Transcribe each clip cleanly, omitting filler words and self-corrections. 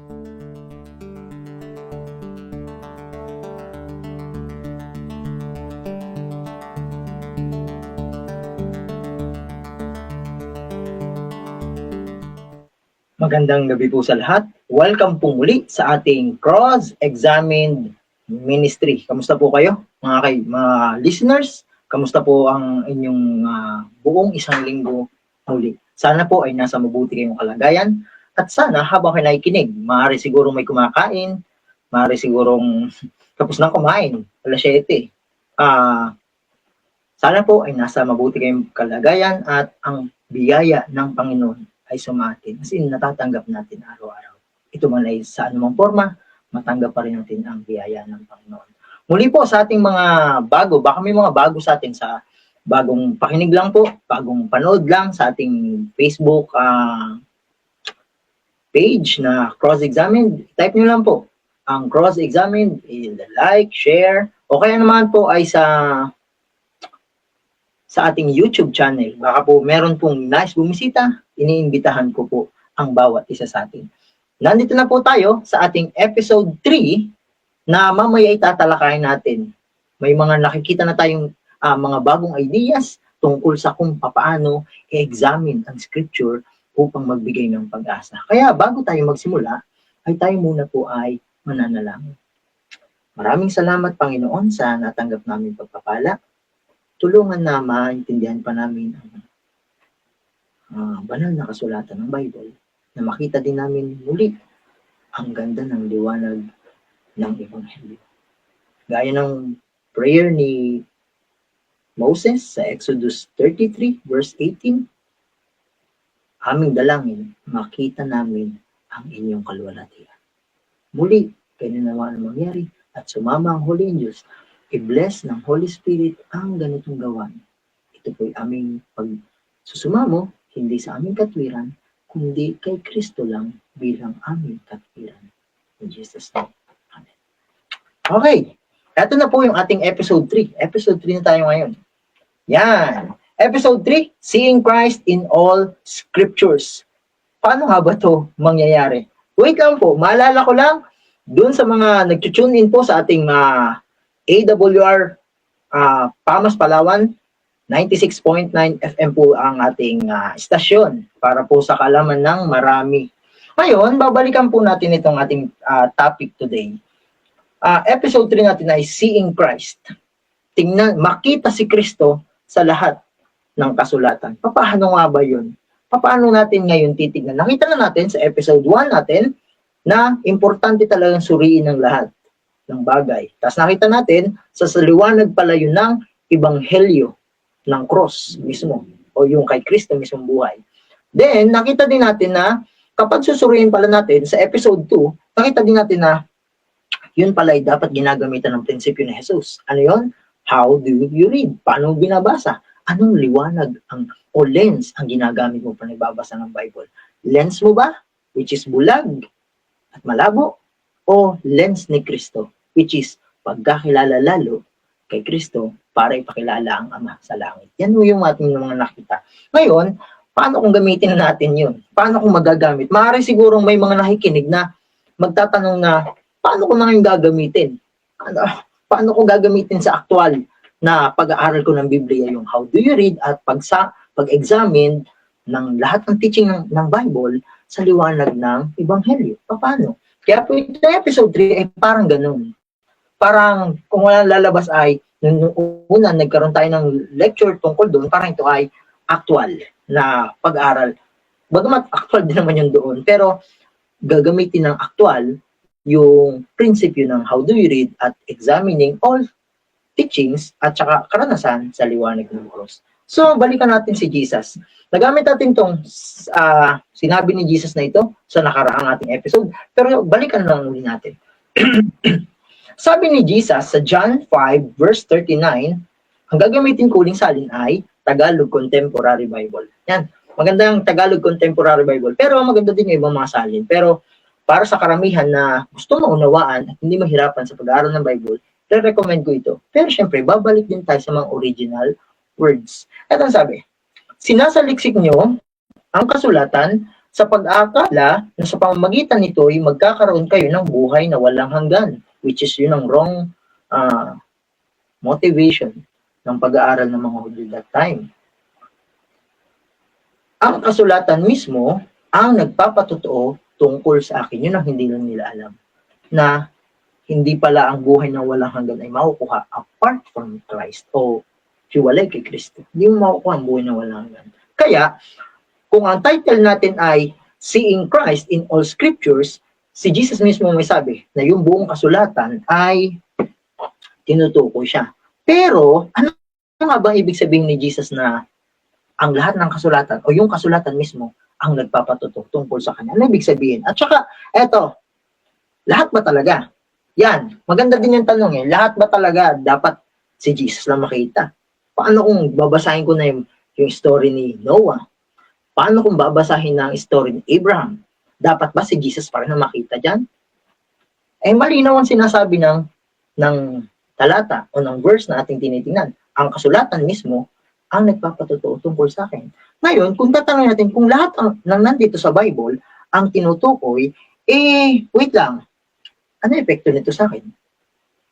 Magandang gabi po sa lahat. Welcome po muli sa ating Cross-Examined Ministry. Kamusta po kayo mga listeners? Kamusta po ang inyong buong isang linggo muli? Sana po ay nasa mabuti kayong kalagayan at sana habang kayo nakikinig, maaari sigurong may kumakain, maaari sigurong tapos na kumain, alas 7. Sana po ay nasa mabuti kayong kalagayan at ang biyaya ng Panginoon ay sumatin. Kasi natatanggap natin araw-araw. Ito man ay sa anumang forma, matanggap pa rin natin ang biyaya ng Panginoon. Muli po sa ating mga bago, baka may mga bago sa atin sa bagong pakinig lang po, bagong panood lang sa ating Facebook page na Cross-Examined. Type nyo lang po ang Cross-Examined, like, share, o kaya naman po ay sa ating YouTube channel. Baka po meron pong nice bumisita, iniimbitahan ko po ang bawat isa sa atin. Nandito na po tayo sa ating episode 3 na mamaya itatalakayin natin. May mga nakikita na tayong mga bagong ideas tungkol sa kung paano i-examine ang scripture upang magbigay ng pag-asa. Kaya bago tayo magsimula, ay tayo muna po ay mananalangin. Maraming salamat Panginoon sa natanggap namin pagpapala. Tulungan na maintindihan pa namin ang banal na kasulatan ng Bible na makita din namin muli ang ganda ng liwanag ng Ebanghelyo. Gaya ng prayer ni Moses sa Exodus 33 verse 18, aming dalangin, makita namin ang inyong kaluwalhatian. Muli, kayo nawa na mangyari at sumama ang Holy Angels, i-bless ng Holy Spirit ang ganitong gawan. Ito po'y aming pagsusumamo, hindi sa aming katwiran, kundi kay Kristo lang bilang aming katwiran. In Jesus' name. Amen. Okay. Ito na po yung ating episode 3. Episode 3 na tayo ngayon. Yan. Episode 3, Seeing Christ in All Scriptures. Paano nga ba ito mangyayari? Wait lang po. Maalala ko lang, dun sa mga nag-tune in po sa ating AWR Pamas Palawan, 96.9 FM po ang ating istasyon para po sa kaalaman ng marami. Ngayon, babalikan po natin itong ating topic today. Episode 3 natin ay Seeing Christ. Makita si Kristo sa lahat ng kasulatan. Paano nga ba yun? Paano natin ngayon titignan? Nakita na natin sa episode 1 natin na importante talagang suriin ng lahat ng bagay. Tapos nakita natin sa liwanag pala yun ng Ebanghelyo ng cross mismo o yung kay Kristo mismong buhay. Then, nakita din natin na kapag susuriin pala natin sa episode 2, nakita din natin na yun pala ay dapat ginagamitan ng prinsipyo ni Jesus. Ano yun? How do you read? Paano binabasa? Anong liwanag o lens ang ginagamit mo pa nagbabasa ng Bible? Lens mo ba? Which is bulag at malabo? O lens ni Kristo? Which is pagkakilala lalo kay Kristo para ipakilala ang Ama sa langit. Yan yung ating mga nakita. Ngayon, paano kung gamitin natin yun? Paano kung magagamit? Maaari sigurong may mga nakikinig na magtatanong na, paano ko na yung gagamitin? Paano ko gagamitin sa aktual na pag-aaral ko ng Biblia, yung how do you read at pag-examine ng lahat ng teaching ng Bible sa liwanag ng Ebanghelyo? Paano? Kaya po ito episode 3 ay parang ganun. Parang kung walang lalabas ay nung una nagkaroon tayo ng lecture tungkol doon, parang ito ay actual na pag-aaral. Bagamat actual din naman yun doon, pero gagamitin ng actual yung prinsipyo ng how do you read at examining all teachings at saka karanasan sa liwanag ng cross. So, balikan natin si Jesus. Nagamit natin itong sinabi ni Jesus na ito sa nakaraang ating episode, pero balikan lang muli natin. Sabi ni Jesus sa John 5 verse 39, ang gagamitin ko uling salin ay Tagalog Contemporary Bible. Yan, maganda ang Tagalog Contemporary Bible, pero maganda din yung ibang mga salin. Pero para sa karamihan na gusto maunawaan at hindi mahirapan sa pag-aaral ng Bible, re-recommend ko ito. Pero syempre, babalik din tayo sa mga original words. At ang sabi, sinasaliksik nyo ang kasulatan sa pag-aakala na sa pamamagitan nito ay magkakaroon kayo ng buhay na walang hanggan, which is yun ang wrong motivation ng pag-aaral ng mga Hudyo that time. Ang kasulatan mismo ang nagpapatotoo tungkol sa akin. Yun ang hindi lang nila alam. Na hindi pala ang buhay na walang hanggan ay makukuha apart from Christ o hiwalay kay Kristo. Hindi mo makukuha ang buhay na walang hanggan. Kaya, kung ang title natin ay Seeing Christ in All Scriptures, si Jesus mismo may sabi na yung buong kasulatan ay tinutukoy siya. Pero, ano nga ba ibig sabihin ni Jesus na ang lahat ng kasulatan o yung kasulatan mismo ang nagpapatotoo tungkol sa kanya? Ano ibig sabihin? At saka, eto, lahat ba talaga? Yan, maganda din yung tanong eh. Lahat ba talaga dapat si Jesus lang makita? Paano kung babasahin ko na yung story ni Noah? Paano kung babasahin na ang story ni Abraham? Dapat ba si Jesus pa rin na makita dyan? Eh, malinaw ang sinasabi ng talata o ng verse na ating tinitingnan. Ang kasulatan mismo ang nagpapatotoo tungkol sa akin. Ngayon, kung tatanungin natin kung lahat ng nandito sa Bible ang tinutukoy, wait lang, ano epekto nito sa akin?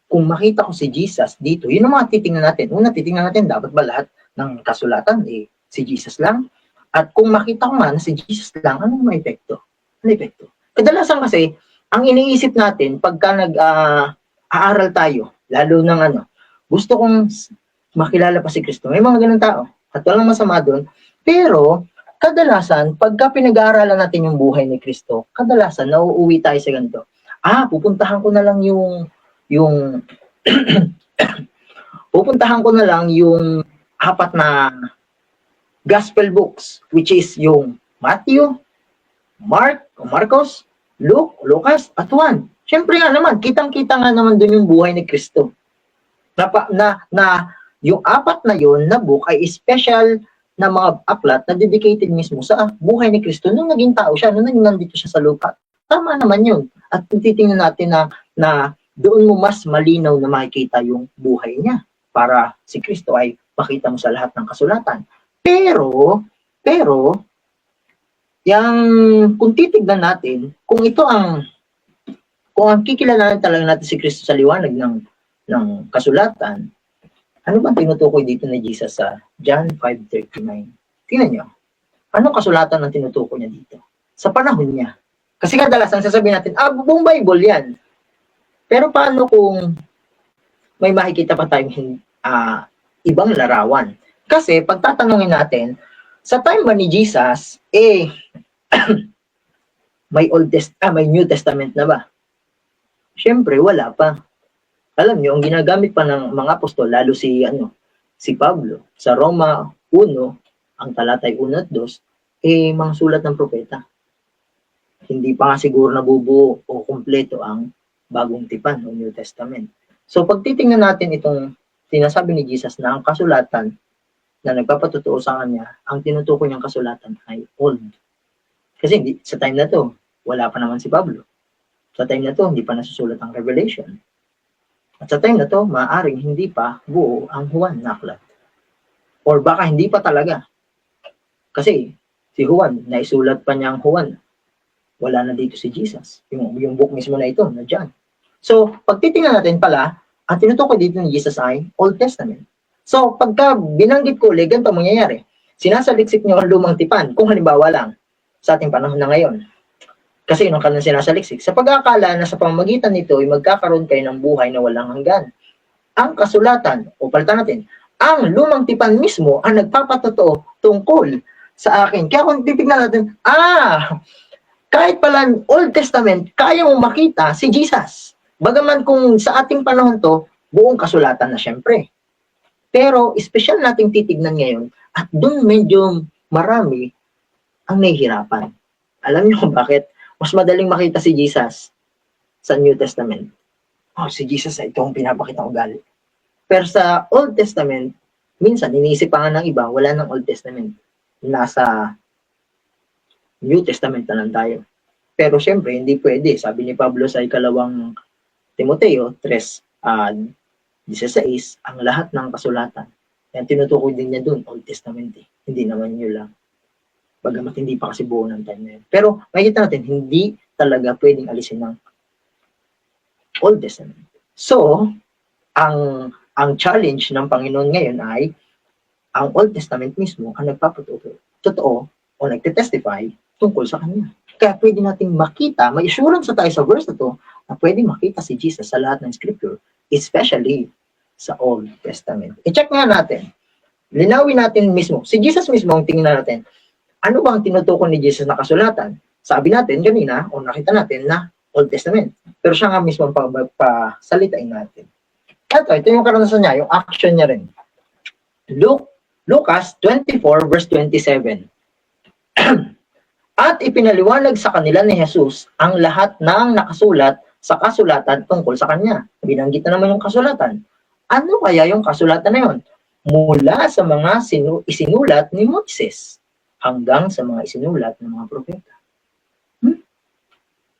Kung makita ko si Jesus dito, yun ang mga titingnan natin. Una, titingnan natin, dapat ba lahat ng kasulatan, si Jesus lang? At kung makita ko nga na si Jesus lang, ano may epekto? Ano epekto? Kadalasan kasi, ang iniisip natin, pagka aaral tayo, lalo ng gusto kong makilala pa si Kristo. May mga ganun tao. At walang masama doon. Pero, kadalasan, pagka pinag-aaralan natin yung buhay ni Kristo, kadalasan, nauuwi tayo sa ganito. Pupuntahan ko na lang yung pupuntahan ko na lang yung 4 na gospel books, which is yung Matthew, Mark, Marcos, Luke, Lucas, at Juan. Siyempre nga naman, kitang-kita nga naman doon yung buhay ni Kristo. Na yung 4 na yun na book ay special na mga aklat na dedicated mismo sa buhay ni Kristo nung naging tao siya, nung nandito siya sa lupa. Tama naman yun. At titingnan natin na doon mo mas malinaw na makikita yung buhay niya para si Kristo ay makita mo sa lahat ng kasulatan. Pero, kung titignan natin, kung ang kikilalanin talaga natin si Kristo sa liwanag ng kasulatan, ano bang tinutukoy dito ni Jesus sa John 5:39? Tingnan nyo. Anong kasulatan ang tinutukoy niya dito? Sa panahon niya. Kasi kadalasan sasabihin natin, buong Bible yan. Pero paano kung may makikita pa tayong ibang larawan? Kasi pag tatanungin natin, sa time ba ni Jesus, may New Testament na ba? Siyempre, wala pa. Alam niyo, ang ginagamit pa ng mga apostol, lalo si Pablo, sa Roma 1, ang talatay 1 at 2, mga sulat ng propeta. Hindi pa nga siguro nabubuo o kumpleto ang bagong tipan o New Testament. So, pag titingnan natin itong sinasabi ni Jesus na ang kasulatan na nagpapatotoo sa kanya, ang tinutukoy niyang kasulatan ay old. Kasi sa time na to, wala pa naman si Pablo. Sa time na to, hindi pa nasusulat ang Revelation. At sa time na to, maaaring hindi pa buo ang Juan na aklat. Or baka hindi pa talaga. Kasi si Juan, naisulat pa niya ang Juan. Wala na dito si Jesus. Yung book mismo na ito, na John. So, pag titingnan natin pala, ang tinutukoy dito ni Jesus ay Old Testament. So, pagka binanggit ko ulit, ganito mangyayari. Sinasaliksik niyo ang lumang tipan, kung halimbawa lang, sa ating panahon na ngayon. Kasi yun ang kanilang sinasaliksik. Sa pag-aakala na sa pamamagitan nito ay magkakaroon kayo ng buhay na walang hanggan. Ang kasulatan, o palitan natin, ang lumang tipan mismo ang nagpapatotoo tungkol sa akin. Kaya kung titignan natin, kahit pala Old Testament, kaya mong makita si Jesus. Bagaman kung sa ating panahon to, buong kasulatan na syempre. Pero, espesyal nating titignan ngayon, at doon medyo marami ang nahihirapan. Alam niyo kung bakit? Mas madaling makita si Jesus sa New Testament. Si Jesus ay itong pinapakita ko gali. Pero sa Old Testament, minsan, iniisip pa nga ng iba, wala ng Old Testament. Nasa New Testament na lang tayo. Pero syempre, hindi pwede. Sabi ni Pablo sa ikalawang Timoteo 3:16, ang lahat ng kasulatan. Yan, tinutukoy din niya doon, Old Testament. Hindi naman yun lang. Bagamat hindi pa kasi buo ng time na yun. Pero makikita natin, hindi talaga pwedeng alisin ng Old Testament. So, ang challenge ng Panginoon ngayon ay ang Old Testament mismo ang totoo o nagte-testify tungkol sa Kanya. Kaya pwede nating makita, may assurance tayo sa verse na to, na pwede makita si Jesus sa lahat ng Scripture, especially sa Old Testament. I-check nga natin. Linawin natin mismo. Si Jesus mismo ang tingnan natin. Ano ba ang tinutukoy ni Jesus na kasulatan? Sabi natin kanina, o nakita natin na Old Testament. Pero siya nga mismo ang pasalitain natin. Ito yung karanasan niya, yung action niya rin. Lucas 24 verse 27. At ipinaliwanag sa kanila ni Jesus ang lahat ng nakasulat sa kasulatan tungkol sa kanya. Binanggit na naman yung kasulatan. Ano kaya yung kasulatan na yun? Mula sa mga isinulat ni Moises hanggang sa mga isinulat ng mga propeta.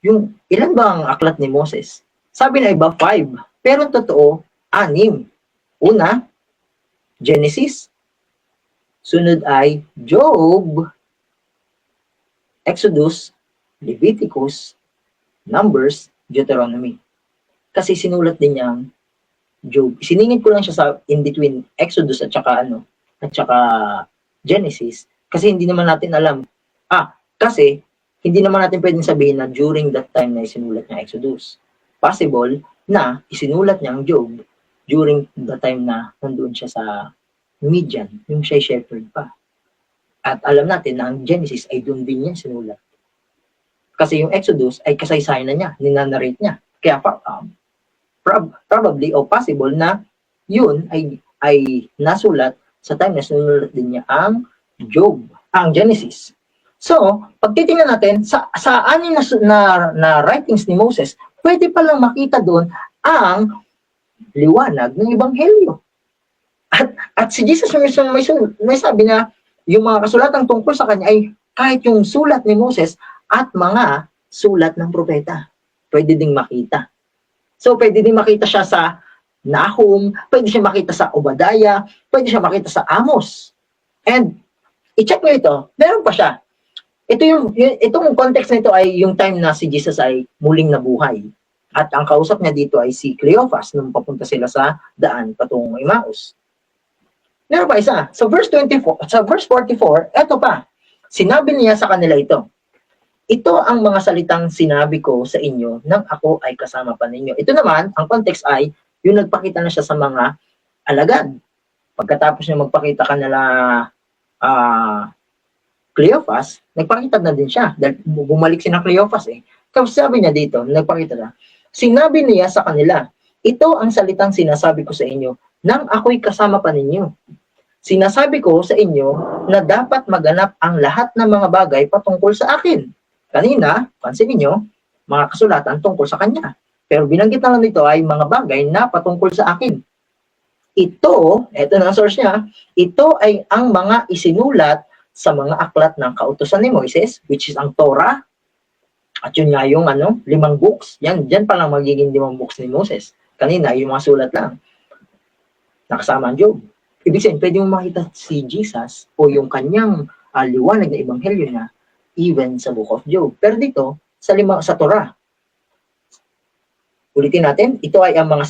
Yung ilan ba ang aklat ni Moses? Sabi na iba 5, pero totoo 6. Una, Genesis. Sunod ay Job, Exodus, Leviticus, Numbers, Deuteronomy. Kasi sinulat din niyang Job. Siningit ko lang siya sa in between Exodus at saka Genesis kasi hindi naman natin alam. Kasi hindi naman natin pwedeng sabihin na during that time na isinulat niya Exodus. Possible na isinulat niya ang Job during the time na nandoon siya sa Midian, yung siya shepherd pa. At alam natin na ang Genesis ay doon din niya sinulat. Kasi yung Exodus ay kasaysayan na niya, ninanarrate niya. Kaya probably o possible na yun ay nasulat sa time na sinulat din niya ang Job, ang Genesis. So, pag titingnan natin, sa anin na writings ni Moses, pwede palang makita doon ang liwanag ng Ebanghelyo. At si Jesus may sabi na yung mga kasulatan tungkol sa kanya ay kahit yung sulat ni Moses at mga sulat ng propeta. Pwede ding makita. So, pwede ding makita siya sa Nahum, pwede siya makita sa Obadiah, pwede siya makita sa Amos. And, i-check mo ito, meron pa siya. Itong context nito ay yung time na si Jesus ay muling nabuhay. At ang kausap niya dito ay si Cleophas nung papunta sila sa daan patungong Emmaus. Meron pa isa. Sa verse 44, eto pa. Sinabi niya sa kanila ito. Ito ang mga salitang sinabi ko sa inyo nang ako ay kasama pa ninyo. Ito naman, ang context ay yung nagpakita na siya sa mga alagad. Pagkatapos niya magpakita kanila Cleophas, nagpakita na din siya. Dahil bumalik si na Cleophas eh. Kasi sabi niya dito, nagpakita na. Sinabi niya sa kanila, ito ang salitang sinasabi ko sa inyo nang ako'y kasama pa ninyo. Sinasabi ko sa inyo na dapat maganap ang lahat ng mga bagay patungkol sa akin. Kanina, pansin niyo, mga kasulatan tungkol sa kanya. Pero binanggit na lang dito ay mga bagay na patungkol sa akin. Ito na ang source niya, ito ay ang mga isinulat sa mga aklat ng kautusan ni Moises, which is ang Torah, at yun nga yung 5 books. Diyan pa lang magiging 5 books ni Moses. Kanina, yung mga sulat lang. Nakasama ang Job. Ibig sabihin, pwede mo makita si Jesus o yung kanyang liwanag na ebanghelyo niya even sa Book of Job. Pero dito, sa Torah. Ulitin natin, ito ay ang mga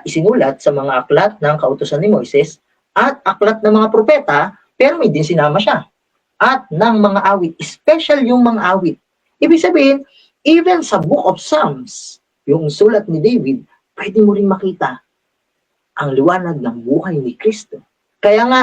isinulat sa mga aklat ng kautusan ni Moises at aklat ng mga propeta, pero may din sinama siya. At ng mga awit, special yung mga awit. Ibig sabihin, even sa Book of Psalms, yung sulat ni David, pwede mo rin makita ang liwanag ng buhay ni Kristo. Kaya nga,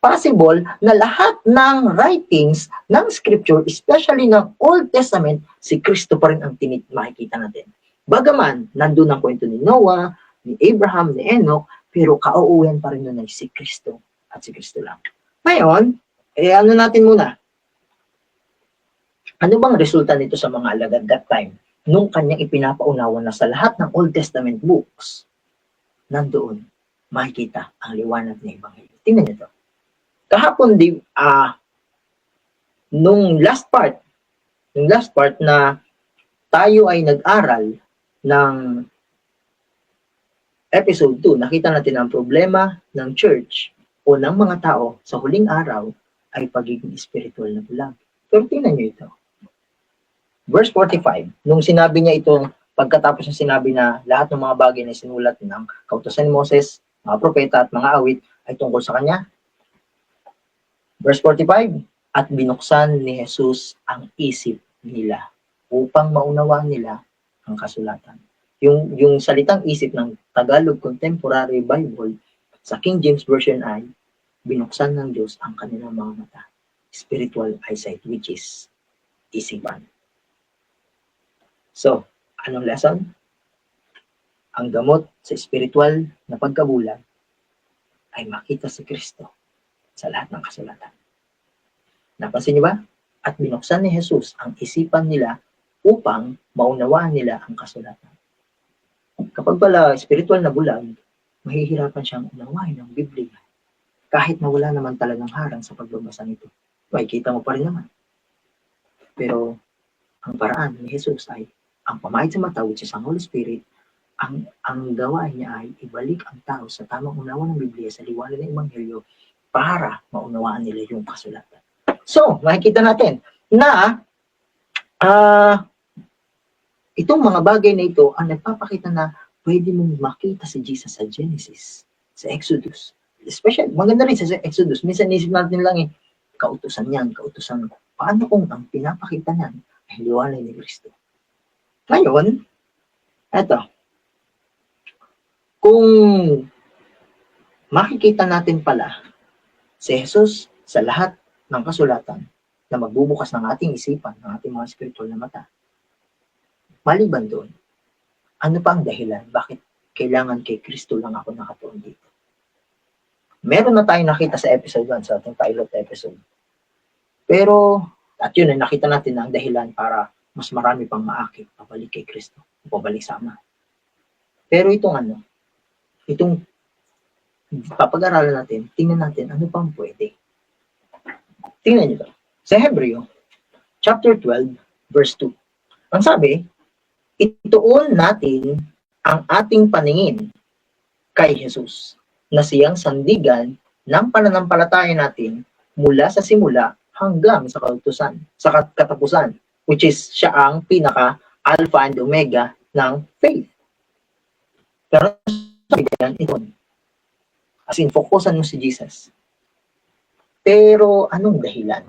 possible na lahat ng writings ng Scripture, especially ng Old Testament, si Kristo pa rin ang makikita natin. Bagaman, nandun ang kwento ni Noah, ni Abraham, ni Enoch, pero kauuwian pa rin nun ay si Kristo at si Kristo lang. Ngayon, ano natin muna? Ano bang resulta nito sa mga alagad that time? Nung kanyang ipinapaunawa na sa lahat ng Old Testament books, nandoon, makikita ang liwanag ng Ebanghelyo. Tingnan niyo ito. Kahapon, nung last part na tayo ay nag-aral ng episode 2, nakita natin ang problema ng church o ng mga tao sa huling araw ay pagiging spiritual na bulag. Pero tingnan nyo ito. Verse 45, nung sinabi niya ito, pagkatapos ng sinabi na lahat ng mga bagay na sinulat ng kautusan ni Moses, mga propeta at mga awit ay tungkol sa kanya. Verse 45, at binuksan ni Jesus ang isip nila upang maunawaan nila ang kasulatan. Yung salitang isip ng Tagalog Contemporary Bible sa King James Version ay binuksan ng Diyos ang kanilang mga mata. Spiritual eyesight, which is isipan. So, anong lesson? Ang gamot sa spiritual na pagkabulag ay makita si Kristo sa lahat ng kasulatan. Napansin niyo ba? At binuksan ni Jesus ang isipan nila upang maunawaan nila ang kasulatan. Kapag pala spiritual na bulag, mahihirapan siyang unawain ang Biblia. Kahit na wala naman talagang harang sa pagbabasa nito. Makikita mo pa rin naman. Pero ang paraan ni Jesus ay ang pamahid sa mata, which is ang Holy Spirit, ang gawain niya ay ibalik ang tao sa tamang unawa ng Biblia sa liwanag ng Ebanghelyo para maunawaan nila yung kasulatan. So, makikita natin na itong mga bagay na ito ang nagpapakita na pwede mong makita si Jesus sa Genesis, sa Exodus. Especially, maganda rin sa Exodus. Minsan isip natin lang kautusan yan, kautusan. Paano kung ang pinapakita niyan ay liwanag ni Kristo? Ngayon, eto, kung makikita natin pala si Jesus sa lahat ng kasulatan na magbubukas ng ating isipan, ng ating mga spiritual na mata, maliban doon, ano pa ang dahilan bakit kailangan kay Kristo lang ako nakatuon dito? Meron na tayong nakita sa episode 1, sa ating pilot episode. Pero, at yun ay nakita natin ang dahilan para mas marami pang maakit pabalik kay Kristo, pabalik sa Ama. Pero itong papag-aralan natin, tingnan natin ano pang pwede. Tingnan nyo ito. Sa Hebreo, chapter 12, verse 2. Ang sabi, ituon natin ang ating paningin kay Jesus, na siyang sandigan ng pananampalataya natin mula sa simula hanggang sa kautusan, sa katapusan, which is siya ang pinaka-alpha and omega ng faith. Pero sabi ganyan, ito. As in, focusan mo si Jesus. Pero anong dahilan?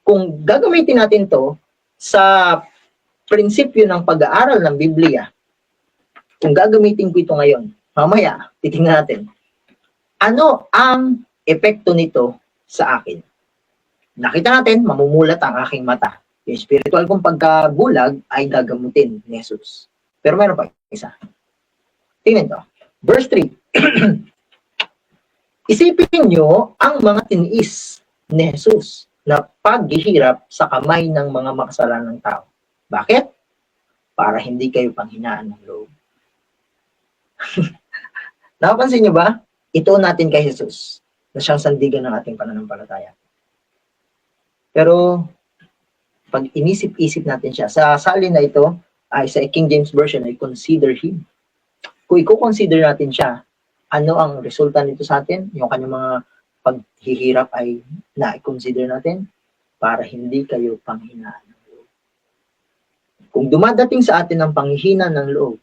Kung gagamitin natin to sa prinsipyo ng pag-aaral ng Biblia, kung gagamitin ko ito ngayon, mamaya, titingnan natin, ano ang epekto nito sa akin? Nakita natin, mamumulat ang aking mata. Yung spiritual kong pagkabulag ay gagamutin ni Jesus. Pero meron pa isa. Tingnan to. Verse 3. Isipin nyo ang mga tiniis ni Jesus na paghihirap sa kamay ng mga makasalanang tao. Bakit? Para hindi kayo panghinaan ng loob. Napansin nyo ba? Ito natin kay Jesus na siyang sandigan ng ating pananampalataya. Pero pag inisip-isip natin siya, sa salin na ito, ay sa King James Version, ay consider Him. Kung i-consider natin siya, ano ang resulta nito sa atin? Yung kanyang mga paghihirap ay na-consider natin para hindi kayo panghinaan ng loob. Kung dumadating sa atin ang panghihina ng loob,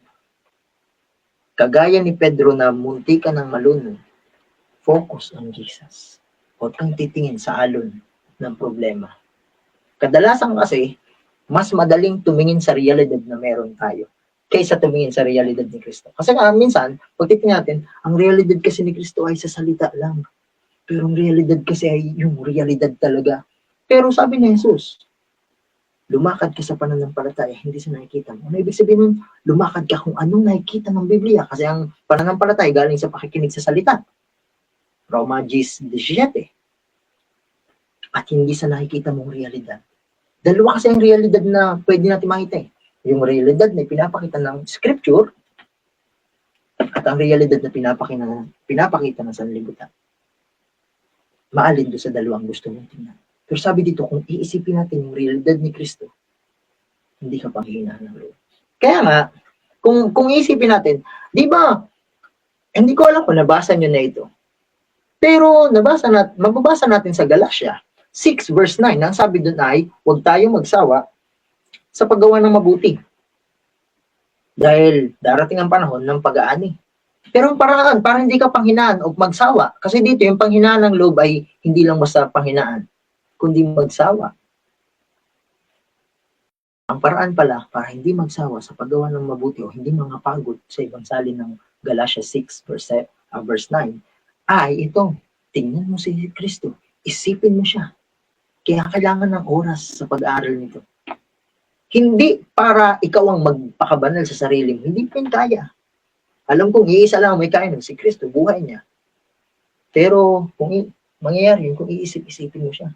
kagaya ni Pedro na muntikan ng malunod, focus on Jesus. Huwag kang titingin sa alon ng problema. Kadalasan kasi, mas madaling tumingin sa realidad na meron tayo kaysa tumingin sa realidad ni Kristo. Kasi minsan, pag titingnan natin, ang realidad kasi ni Kristo ay sa salita lang. Pero ang realidad kasi ay yung realidad talaga. Pero sabi ni Jesus, lumakad ka sa pananampalataya, hindi sa nakikita mo. Ano ibig sabihin nun? Lumakad ka kung anong nakikita ng Biblia. Kasi ang pananampalataya galing sa pakikinig sa salita. Roma 10:17. At hindi sa nakikita mong realidad. Dalawa kasi ang realidad na pwede natin makita eh. Yung realidad na pinapakita ng scripture at ang realidad na pinapakita ng sanlibutan. Maalin doon sa dalawang gusto mong tingnan. Pero sabi dito, kung iisipin natin yung realidad ni Kristo, hindi ka panghihinaan ng loob. Kaya nga, kung iisipin natin, di ba, hindi ko alam kung nabasa nyo na ito. Pero mababasa natin sa Galatia, 6 verse 9, ang sabi doon ay, huwag tayong magsawa sa paggawa ng mabuti. Dahil darating ang panahon ng pag-aani. Pero ang paraan, para hindi ka panghinaan o magsawa. Kasi dito, yung panghinaan ng loob ay hindi lang basta panghinaan, kundi magsawa. Ang paraan pala para hindi magsawa sa paggawa ng mabuti o hindi mangapagod sa ibang salin ng Galatians 6 verse 9 ay ito, tingnan mo si Kristo, isipin mo siya. Kaya kailangan ng oras sa pag-aaral nito. Hindi para ikaw ang magpakabanal sa sarili mo, hindi pa kaya. Alam kong iisa lang may kaya nun, si Kristo, buhay niya. Pero kung mangyayari yun, kung iisip-isipin mo siya,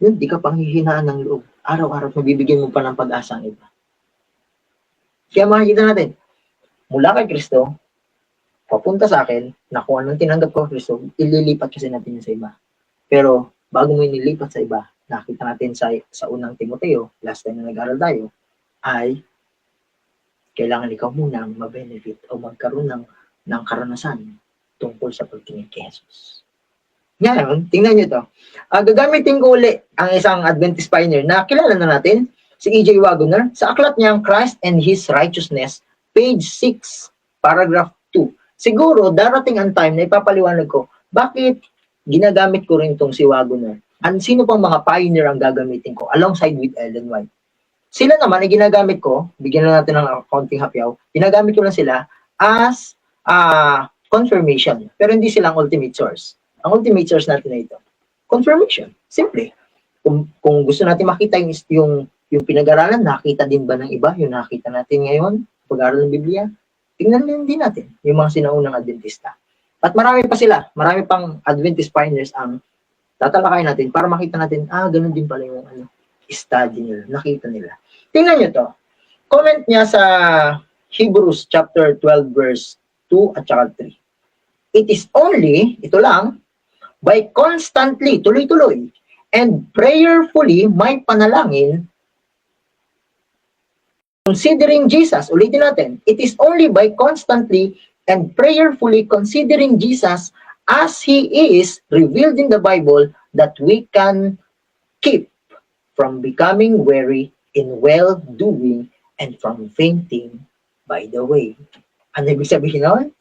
yun, di ka panghihinaan ng loob. Araw-araw, mabibigyan mo pa ng pag-asa ang iba. Kaya makikita natin, mula kay Kristo, papunta sa akin, na kung anong tinanggap ko kay Kristo, ililipat kasi natin yun sa iba. Pero, bago mo inilipat sa iba, nakita natin sa unang Timoteo, last time na nag-aral tayo, ay, kailangan ikaw muna ma-benefit o magkaroon ng karanasan tungkol sa pagtingin kay Jesus. Ngayon, tingnan nyo ito. Gagamitin ko uli ang isang Adventist pioneer na kilala na natin, si E.J. Wagoner, sa aklat niyang Christ and His Righteousness, page 6, paragraph 2. Siguro, darating ang time na ipapaliwanag ko, bakit ginagamit ko rin itong si Wagoner? Sino pang mga pioneer ang gagamitin ko alongside with Ellen White? Sila naman ay ginagamit ko, bigyan na natin ng konting hapyaw, ginagamit ko lang sila as confirmation, pero hindi silang ultimate source. Ang ultimate source natin na ito, confirmation. Simple. Kung gusto natin makita yung pinag-aralan, nakita din ba ng iba yung nakita natin ngayon, pag-aaral ng Biblia? Tingnan din natin yung mga sinaunang Adventista. At marami pa sila, marami pang Adventist pioneers ang tatalakayin natin para makita natin, ganun din pala yung study nila, nakita nila. Tingnan nyo to. Comment niya sa Hebrews chapter 12 verse 2 at saka 3. It is only, ito lang, by constantly, tuloy-tuloy, and prayerfully, may panalangin, considering Jesus, ulitin natin, it is only by constantly and prayerfully considering Jesus as He is revealed in the Bible that we can keep from becoming weary in well-doing and from fainting by the way. Ano ibig sabihin nun?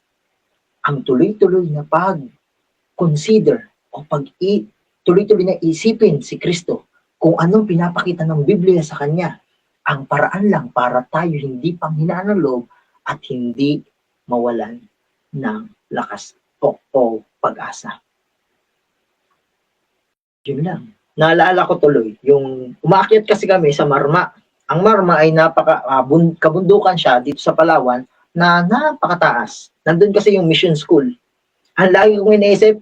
Ang tuloy-tuloy na pag-consider o tuloy-tuloy na isipin si Kristo kung anong pinapakita ng Biblia sa Kanya. Ang paraan lang para tayo hindi panghinaan ng loob at hindi mawalan ng lakas o pag-asa. Yun lang. Naalala ko tuloy, yung umaakyat kasi kami sa Marma. Ang Marma ay kabundukan siya dito sa Palawan na napakataas. Nandun kasi yung mission school. Ang lagi kong iniisip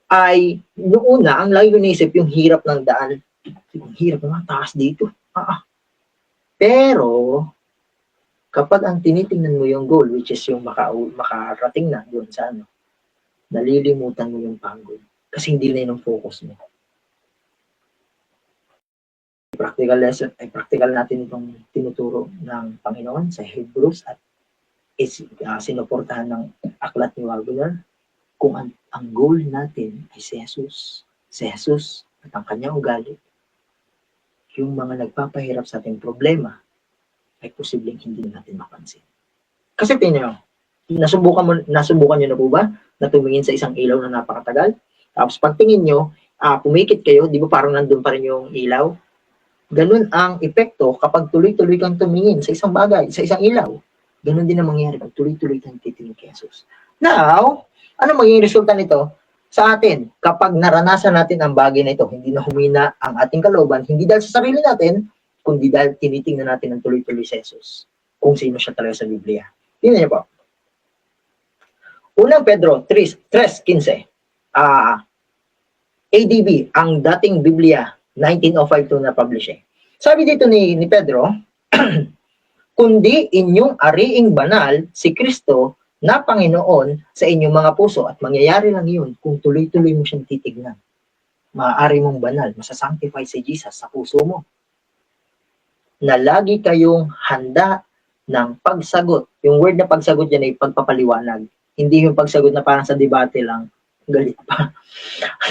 ay, noong una, ang lagi kong iniisip yung hirap ng daan. Yung hirap ng taas dito. Pero, kapag ang tinitingnan mo yung goal, which is yung makarating na doon sa nalilimutan mo yung pagod. Kasi hindi na yun ang focus mo. Practical lesson, ay practical natin itong tinuturo ng Panginoon sa Hebrews at sinuportahan ng aklat ni Wagoner kung ang goal natin ay si Jesus. Si Jesus at ang kanyang ugali. Yung mga nagpapahirap sa ating problema ay posibleng hindi natin mapansin. Kasi tingnan nyo, nasubukan nyo na po ba na tumingin sa isang ilaw na napakatagal? Tapos pagtingin nyo, pumikit kayo, di ba parang nandun pa rin yung ilaw? Ganun ang epekto kapag tuloy-tuloy kang tumingin sa isang bagay, sa isang ilaw. Ganun din ang mangyayari pag tuloy-tuloy kang titingin kay Jesus. Now, ano magiging resulta nito sa atin kapag naranasan natin ang bagay na ito? Hindi na humina ang ating kalooban, hindi dahil sa sarili natin, kundi dahil tinitingnan natin ang tuloy-tuloy sa Jesus, kung sino siya talaga sa Biblia. Tingnan niyo po. Unang Pedro 3:15. ADB, ang dating Biblia, 1905 na publish. Sabi dito ni Pedro, kundi inyong ariing banal si Kristo na Panginoon sa inyong mga puso at mangyayari lang yun kung tuloy-tuloy mo siyang titignan. Maaari mong banal, masasanctify si Jesus sa puso mo. Na lagi kayong handa ng pagsagot. Yung word na pagsagot dyan ay pagpapaliwanag. Hindi yung pagsagot na parang sa debate lang. galit pa.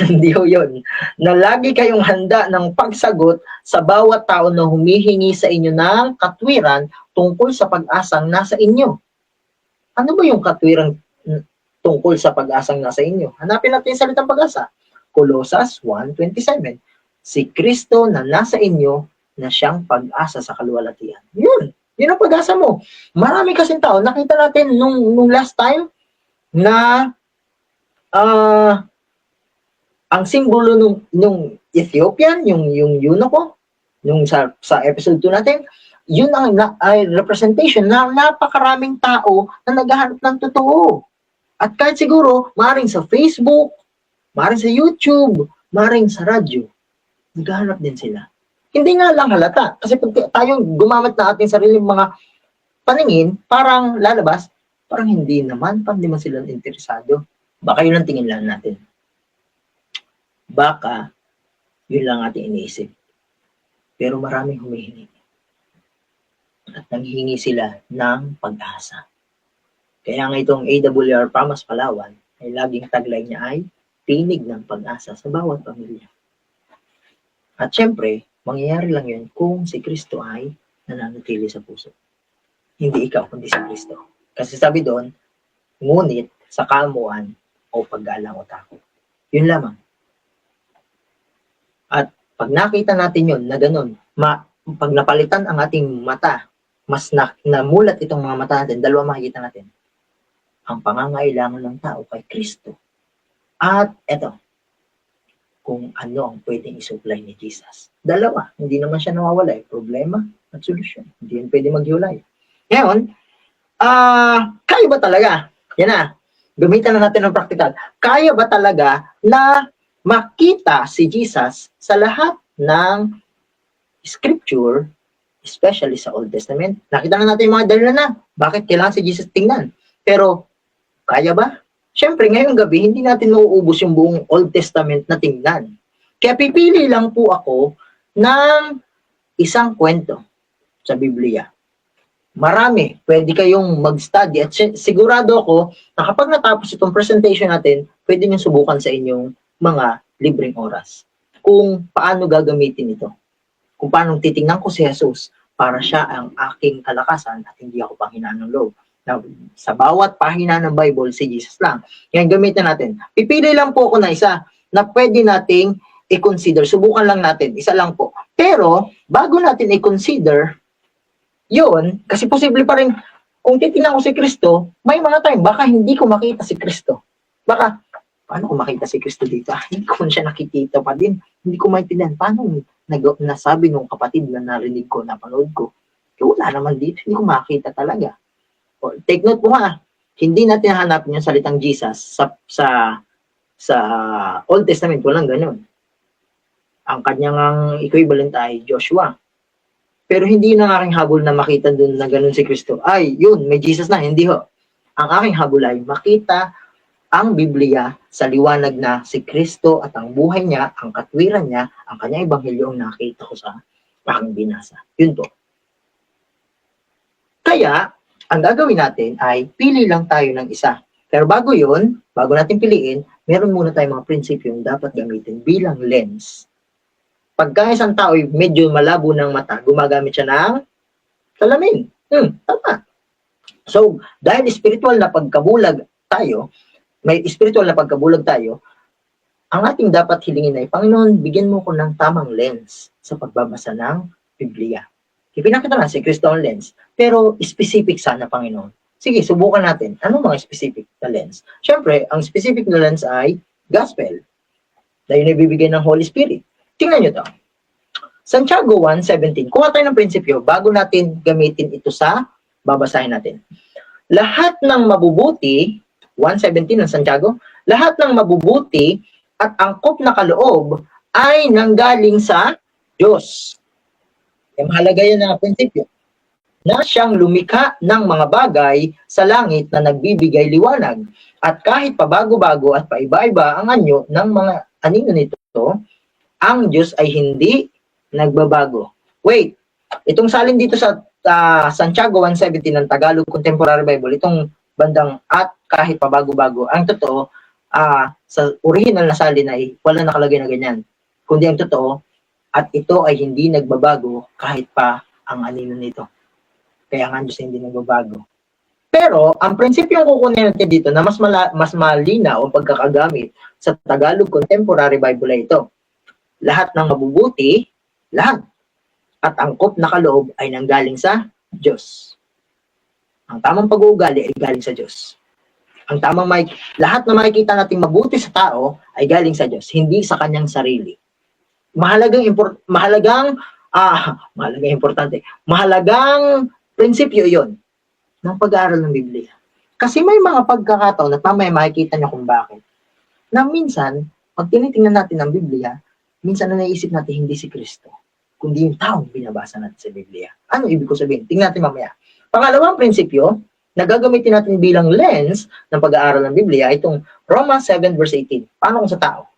Hindi ho yun. Na lagi kayong handa ng pagsagot sa bawat tao na humihingi sa inyo ng katwiran tungkol sa pag-asang nasa inyo. Ano ba yung katwiran tungkol sa pag-asang nasa inyo? Hanapin natin yung salitang pag-asa. Colossus 1:27. Si Kristo na nasa inyo na siyang pag-asa sa kaluwalhatian. Yun ang pag-asa mo. Marami kasing tao, nakita natin nung last time na ang simbolo nung Ethiopian, yung eunuch, nung sa episode 2 natin, yun ay representation na napakaraming tao na naghahanap ng totoo. At kahit siguro, maaaring sa Facebook, maaaring sa YouTube, maaaring sa radyo, naghahanap din sila. Hindi nga lang halata. Kasi pag tayong gumamit na ating sariling mga paningin, parang lalabas, parang hindi naman sila interesado. Baka yun ang tingin lang natin. Baka yun lang ating iniisip. Pero maraming humihingi. At nanghihingi sila ng pag-asa. Kaya nga itong AWR Pamas Palawan ay laging tagline niya ay tinig ng pag-asa sa bawat pamilya. At syempre, mangyayari lang yun kung si Kristo ay nananatili sa puso. Hindi ikaw, kundi si Kristo. Kasi sabi doon, ngunit sa kamuan o paggalang o takot. Yun lamang. At pag nakita natin yun na ganun, pag napalitan ang ating mata, mas namulat itong mga mata natin, dalawa makikita natin. Ang pangangailangan ng tao kay Kristo. At eto, kung ano ang pwedeng isupply ni Jesus. Dalawa, hindi naman siya nawawala. Problema at solusyon. Hindi yan pwede maghiwalay. Ngayon, kaya ba talaga? Yan na, gamitan na natin ng practical. Kaya ba talaga na makita si Jesus sa lahat ng scripture, especially sa Old Testament? Nakita na natin yung mga dahilan na bakit kailangan si Jesus tingnan. Pero, kaya ba? Siyempre, ngayong gabi, hindi natin mauubos yung buong Old Testament na tingnan. Kaya pipili lang po ako ng isang kwento sa Biblia. Marami, pwede kayong mag-study at sigurado ako na kapag natapos itong presentation natin, pwede nyo subukan sa inyong mga libreng oras. Kung paano gagamitin ito. Kung paano titingnan ko si Jesus para siya ang aking kalakasan at hindi ako panghinaan ng loob. Now, sa bawat pahina ng Bible, si Jesus lang. Yan, gamitin natin. Pipili lang po ako na isa na pwede nating i-consider. Subukan lang natin. Isa lang po. Pero, bago natin i-consider, yun, kasi posible pa rin, kung titingnan ko si Kristo, may mga time, baka hindi ko makita si Kristo. Baka, paano ko makita si Kristo dito? Hindi ko siya nakikita pa din. Hindi ko maintindihan. Paano nasabi ng kapatid na narinig ko, napanood ko? Wala naman dito. Hindi ko makita talaga. Take note po ha, hindi natin hahanapin yung salitang Jesus sa Old Testament, walang ganun. Ang kanyang equivalent ay Joshua. Pero hindi yun ang aking habol na makita dun na ganun si Kristo. Ay, yun, may Jesus na, hindi ho. Ang aking habol ay makita ang Biblia sa liwanag na si Kristo at ang buhay niya, ang katwiran niya, ang kanyang ebanghelyo ang nakita ko sa aking binasa. Yun po. Kaya, ang gagawin natin ay pili lang tayo ng isa. Pero bago yun, bago natin piliin, meron muna tayong mga prinsipyo yung dapat gamitin bilang lens. Pagka isang tao ay medyo malabo ng mata, gumagamit siya ng salamin. Tama. So, dahil spiritual na pagkabulag tayo, may spiritual na pagkabulag tayo, ang ating dapat hilingin ay, Panginoon, bigyan mo ko ng tamang lens sa pagbabasa ng Biblia. Ipinakita na si Kristo ang lens, pero specific sana, Panginoon. Sige, subukan natin. Ano mga specific na lens? Siyempre, ang specific na lens ay gospel. Dahil ibibigay ng Holy Spirit. Tingnan nyo to. Santiago 1:17. Kuha tayo ng prinsipyo bago natin gamitin ito sa babasahin natin. Lahat ng mabubuti, 1:17 ng Santiago, lahat ng mabubuti at angkop na kaloob ay nanggaling sa Diyos. Yung mahalaga yan na prinsipyo. Na siyang lumikha ng mga bagay sa langit na nagbibigay liwanag. At kahit pabago-bago at paiba-iba ang anyo ng mga anino nito, ang Diyos ay hindi nagbabago. Wait, itong salin dito sa Santiago 1:17 ng Tagalog Contemporary Bible, itong bandang at kahit pabago-bago, ang totoo, sa original na salin ay wala nakalagay na ganyan. Kundi ang totoo, at ito ay hindi nagbabago kahit pa ang anino nito. Kaya nga Diyos hindi nagbabago. Pero, ang prinsipyo kukunin natin dito na mas malinaw ang pagkakagamit sa Tagalog Contemporary Bible ay ito. Lahat ng mabubuti, lahat, at angkop na kaloob ay nanggaling sa Diyos. Ang tamang pag-uugali ay galing sa Diyos. Ang tamang lahat na makikita nating mabuti sa tao ay galing sa Diyos, hindi sa kanyang sarili. Mahalagang prinsipyo yon ng pag-aaral ng Biblia. Kasi may mga pagkakataon at mamaya makikita nyo kung bakit. Na minsan, pag tinitingnan natin ang Biblia, minsan na naisip natin hindi si Kristo, kundi yung taong binabasa natin sa Biblia. Ano ibig ko sabihin? Tingnan natin mamaya. Pangalawang prinsipyo na gagamitin natin bilang lens ng pag-aaral ng Biblia ay itong Romans 7 verse 18. Paano kung sa tao?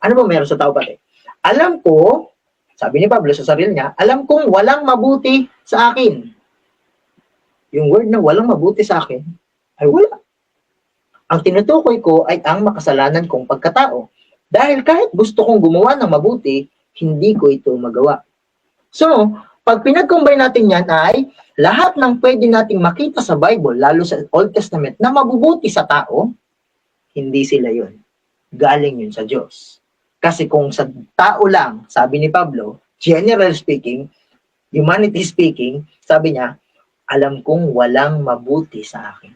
Ano ba meron sa tao pati? Alam ko, sabi ni Pablo sa sarili niya, alam kong walang mabuti sa akin. Yung word na walang mabuti sa akin, ay wala. Ang tinutukoy ko ay ang makasalanan kong pagkatao. Dahil kahit gusto kong gumawa ng mabuti, hindi ko ito magawa. So, pag pinag-combine natin yan ay lahat ng pwede nating makita sa Bible, lalo sa Old Testament, na mabubuti sa tao, hindi sila yun. Galing yun sa Diyos. Kasi kung sa tao lang, sabi ni Pablo, general speaking, humanity speaking, sabi niya, alam kong walang mabuti sa akin.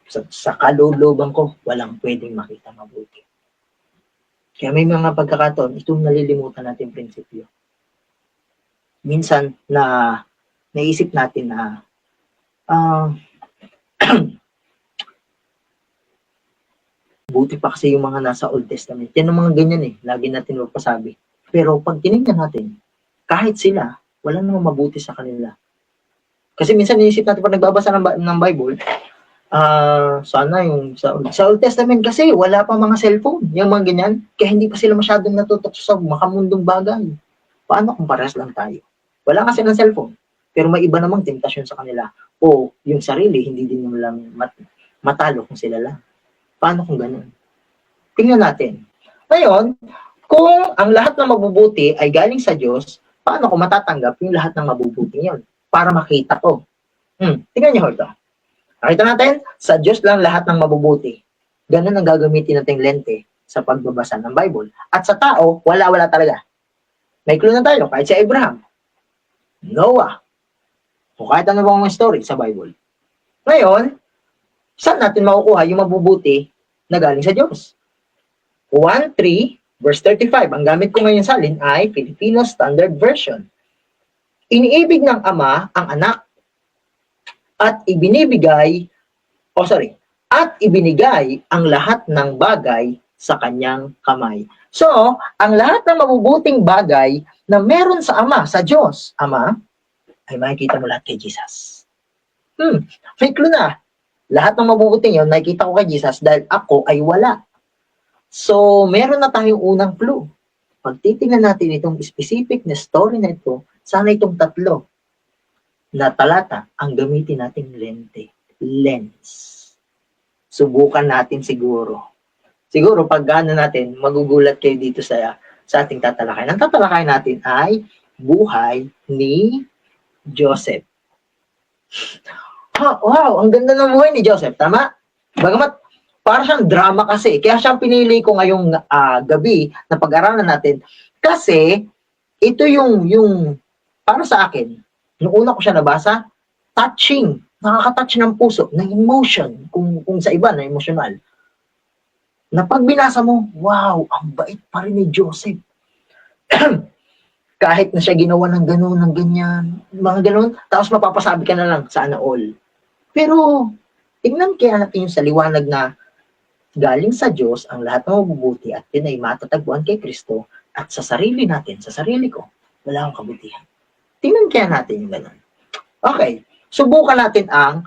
Sa kalooban ko, walang pwedeng makita mabuti. Kaya may mga pagkakataon, itong nalilimutan natin prinsipyo. Minsan na naisip natin na buti pa kasi yung mga nasa Old Testament. Yan ang mga ganyan lagi natin magpasabi. Pero pag tinignan natin, kahit sila, wala namang mabuti sa kanila. Kasi minsan naisip natin pag nagbabasa ng Bible, sana yung sa Old Testament kasi wala pa mga cellphone, yung mga ganyan, kaya hindi pa sila masyadong natutok sa makamundong bagay. Paano kung parehas lang tayo? Wala kasi ng cellphone, pero may iba namang tentasyon sa kanila. O yung sarili, hindi din naman lang matalo kung sila lang. Paano kung ganun? Tingnan natin. Ngayon, kung ang lahat ng mabubuti ay galing sa Diyos, paano ko matatanggap yung lahat ng mabubuti yun? Para makita ko. Tingnan niyo ito. Nakita natin, sa Diyos lang lahat ng mabubuti. Ganun ang gagamitin nating lente sa pagbabasa ng Bible. At sa tao, wala-wala talaga. May clue na tayo, kahit si Abraham, Noah, o kahit ano bang story sa Bible. Ngayon, saan natin makukuha yung mabubuti na galing sa Diyos? 1:3 verse 35. Ang gamit ko ngayon salin ay Filipino Standard Version. Iniibig ng Ama ang anak at ibinigay ang lahat ng bagay sa kanyang kamay. So, ang lahat ng mabubuting bagay na meron sa Ama, sa Diyos, Ama, ay makikita mo lahat kay Jesus. May clue na. Lahat ng mabubuting yun, nakikita ko kay Jesus dahil ako ay wala. So, meron na tayong unang clue. Pag titingnan natin itong specific na story na ito, sana itong tatlo na talata ang gamitin nating lens. Subukan natin siguro. Siguro pag gano'n natin, magugulat kayo dito sa ating tatalakayan. Ang tatalakayan natin ay buhay ni Joseph. Wow, ang ganda ng buhay ni Joseph, tama? Bagamat, para siyang drama kasi. Kaya siyang pinili ko ngayong gabi na pag-aralan natin. Kasi, ito yung para sa akin, nung una ko siya nabasa, touching, nakaka-touch ng puso, ng emotion, kung sa iba na emotional. Na pag binasa mo, wow, ang bait pa rin ni Joseph. Kahit na siya ginawa ng gano'n, ng ganyan, mga gano'n, tapos mapapasabi ka na lang, sana all. Pero, tingnan kaya natin yung sa liwanag na galing sa Diyos ang lahat ng mabubuti at yun ay matatagpuan kay Kristo at sa sarili natin, sa sarili ko, wala akong kabutihan. Tingnan kaya natin yung gano'n. Okay, subukan natin ang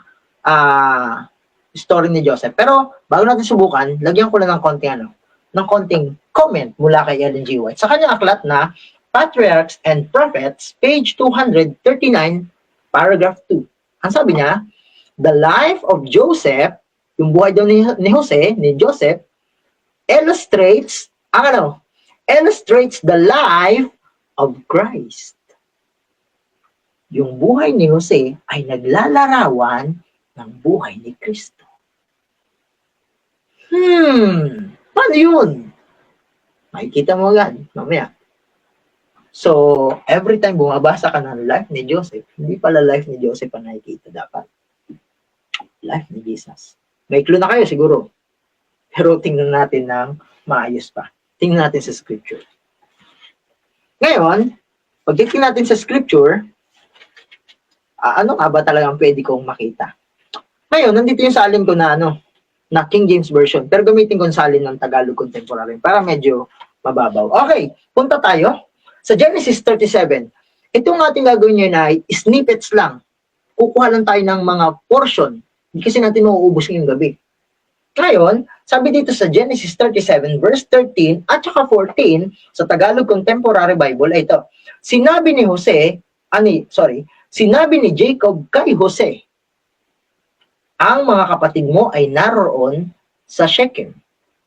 story ni Joseph. Pero, bago natin subukan, lagyan ko lang ng konting comment mula kay Ellen G. White. Sa kanyang aklat na Patriarchs and Prophets, page 239, paragraph 2. Ang sabi niya, the life of Joseph, yung buhay daw ni Joseph, illustrates the life of Christ. Yung buhay ni Jose ay naglalarawan ng buhay ni Kristo. Paano yun? Makikita mo agad, mamaya. So, every time bumabasa ka ng life ni Joseph, hindi pala life ni Joseph ang nakikita dapat. Life ni Jesus. May clue na kayo siguro. Pero tingnan natin ng maayos pa. Tingnan natin sa scripture. Ngayon, pag tingnan natin sa scripture, ano nga ba talagang pwede kong makita? Ngayon, nandito yung salin ko na na King James Version. Pero gamitin ko yung salin ng Tagalog Contemporary para medyo mababaw. Okay, punta tayo sa Genesis 37. Itong ating gagawin ngayon ay snippets lang. Kukuha lang tayo ng mga portion. Hindi kasi natin mauubos ngayong gabi. Ngayon, sabi dito sa Genesis 37 verse 13 at saka 14 sa Tagalog Contemporary Bible ay ito. Sinabi ni Jacob kay Jose, ang mga kapatid mo ay naroon sa Shechem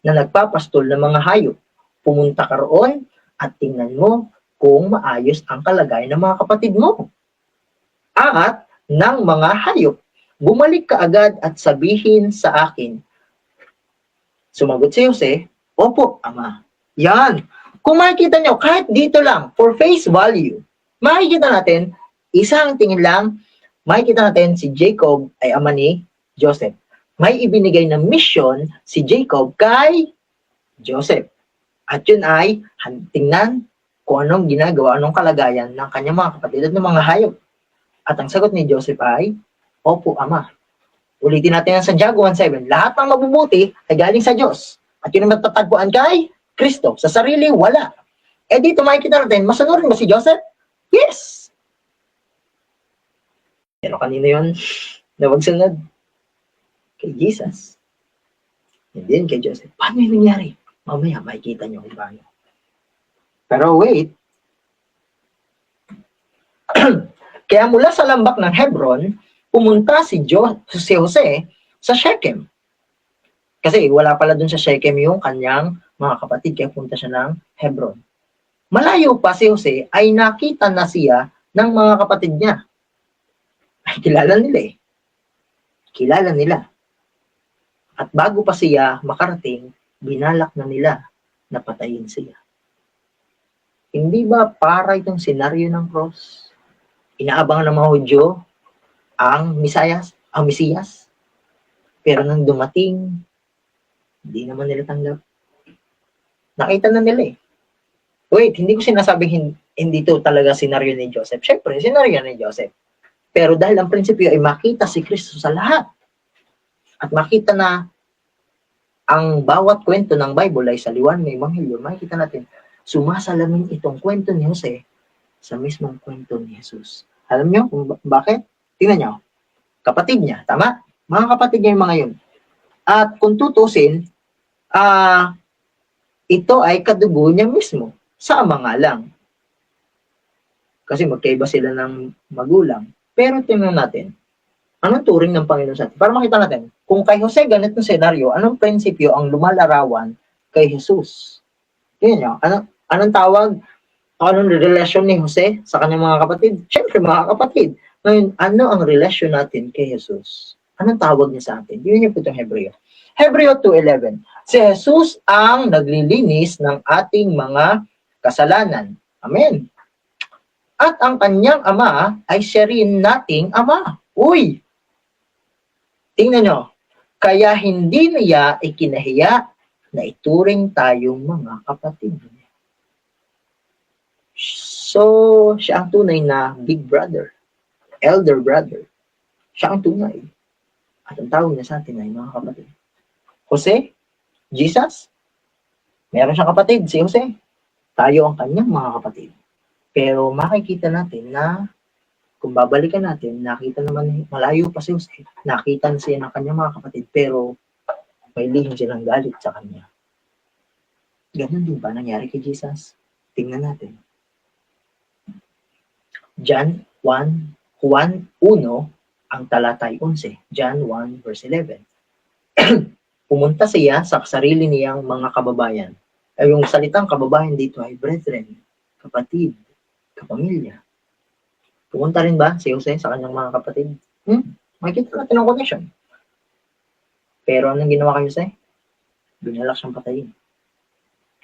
na nagpapastol ng mga hayop. Pumunta ka roon at tingnan mo kung maayos ang kalagayan ng mga kapatid mo. At ng mga hayop, bumalik ka agad at sabihin sa akin. Sumagot si Jose, opo, ama. Yan. Kung makikita nyo, kahit dito lang, for face value, makikita natin, isang tingin lang, makikita natin si Jacob ay ama ni Joseph. May ibinigay na mission si Jacob kay Joseph. At yun ay, tingnan kung anong ginagawa, anong kalagayan ng kanyang mga kapatid at ng mga hayop. At ang sagot ni Joseph ay, opo, ama. Ulitin natin ang Santiago 1:7. Lahat ng mabubuti ay galing sa Diyos. At yun ang matatagpuan kay Kristo. Sa sarili, wala. Dito makikita natin, masunurin ba si Joseph? Yes! Pero kanino yun na magsunod? Kay Jesus. And then kay Joseph. Paano yung nangyari? Mamaya makikita nyo kung paano. Pero wait. Kaya mula sa lambak ng Hebron, pumunta si Jose sa Shechem. Kasi wala pala dun sa Shechem yung kanyang mga kapatid, kaya pumunta siya ng Hebron. Malayo pa si Jose ay nakita na siya ng mga kapatid niya. Ay, kilala nila eh. Kilala nila. At bago pa siya makarating, binalak na nila na patayin siya. Hindi ba para itong senaryo ng cross? Inaabangan ng mga Hudyo ang Mesiyas. Pero nang dumating, hindi naman nila tanggap. Nakita na nila eh. Wait, hindi ko sinasabing hindi to talaga senaryo ni Joseph. Siyempre, senaryo ni Joseph. Pero dahil ang prinsipyo ay makita si Kristo sa lahat. At makita na ang bawat kwento ng Bible ay saliwan ng Ebanghelyo, makikita natin, sumasalamin itong kwento ni Jose sa mismong kwento ni Jesus. Alam niyo kung bakit? Tingnan niyo. Kapatid niya, tama? Mga kapatid niya yung mga yun. At kung tutusin, ito ay kadugo niya mismo. Sa ama nga lang. Kasi magkaiba sila ng magulang. Pero tingnan natin, anong turing ng Panginoon sa atin? Para makita natin, kung kay Jose ganitong senaryo, anong prinsipyo ang lumalarawan kay Jesus? Tingnan niyo, anong tawag? Anong relasyon ni Jose sa kanyang mga kapatid? Siyempre, mga kapatid. Ngayon, ano ang relasyon natin kay Jesus? Anong tawag niya sa atin? Yun yung putong Hebreo. Hebreo 2:11. Si Jesus ang naglilinis ng ating mga kasalanan. Amen. At ang kanyang ama ay siya rin nating ama. Uy! Tingnan nyo. Kaya hindi niya ikinahiya na ituring tayong mga kapatid. So, siya ang tunay na big brother, elder brother. Siya ang tunay. At ang tawag niya sa atin ay mga kapatid. Jose, Jesus, meron siyang kapatid, si Jose. Tayo ang kanyang mga kapatid. Pero makikita natin na kung babalikan natin, nakita naman malayo pa si Jose, nakita na siya ng kanyang mga kapatid, pero may lihim silang galit sa kanya. Ganun din ba nangyari kay Jesus? Tingnan natin. John 1, ang talatay 11. John 1 verse 11. pumunta siya sa sarili niyang mga kababayan. Ay yung salitang kababayan dito ay brethren, kapatid, kapamilya. Pumunta rin ba si Jose sa kanyang mga kapatid? Makikita natin ang connection. Pero anong ginawa kay Jose? Binalak siyang patayin.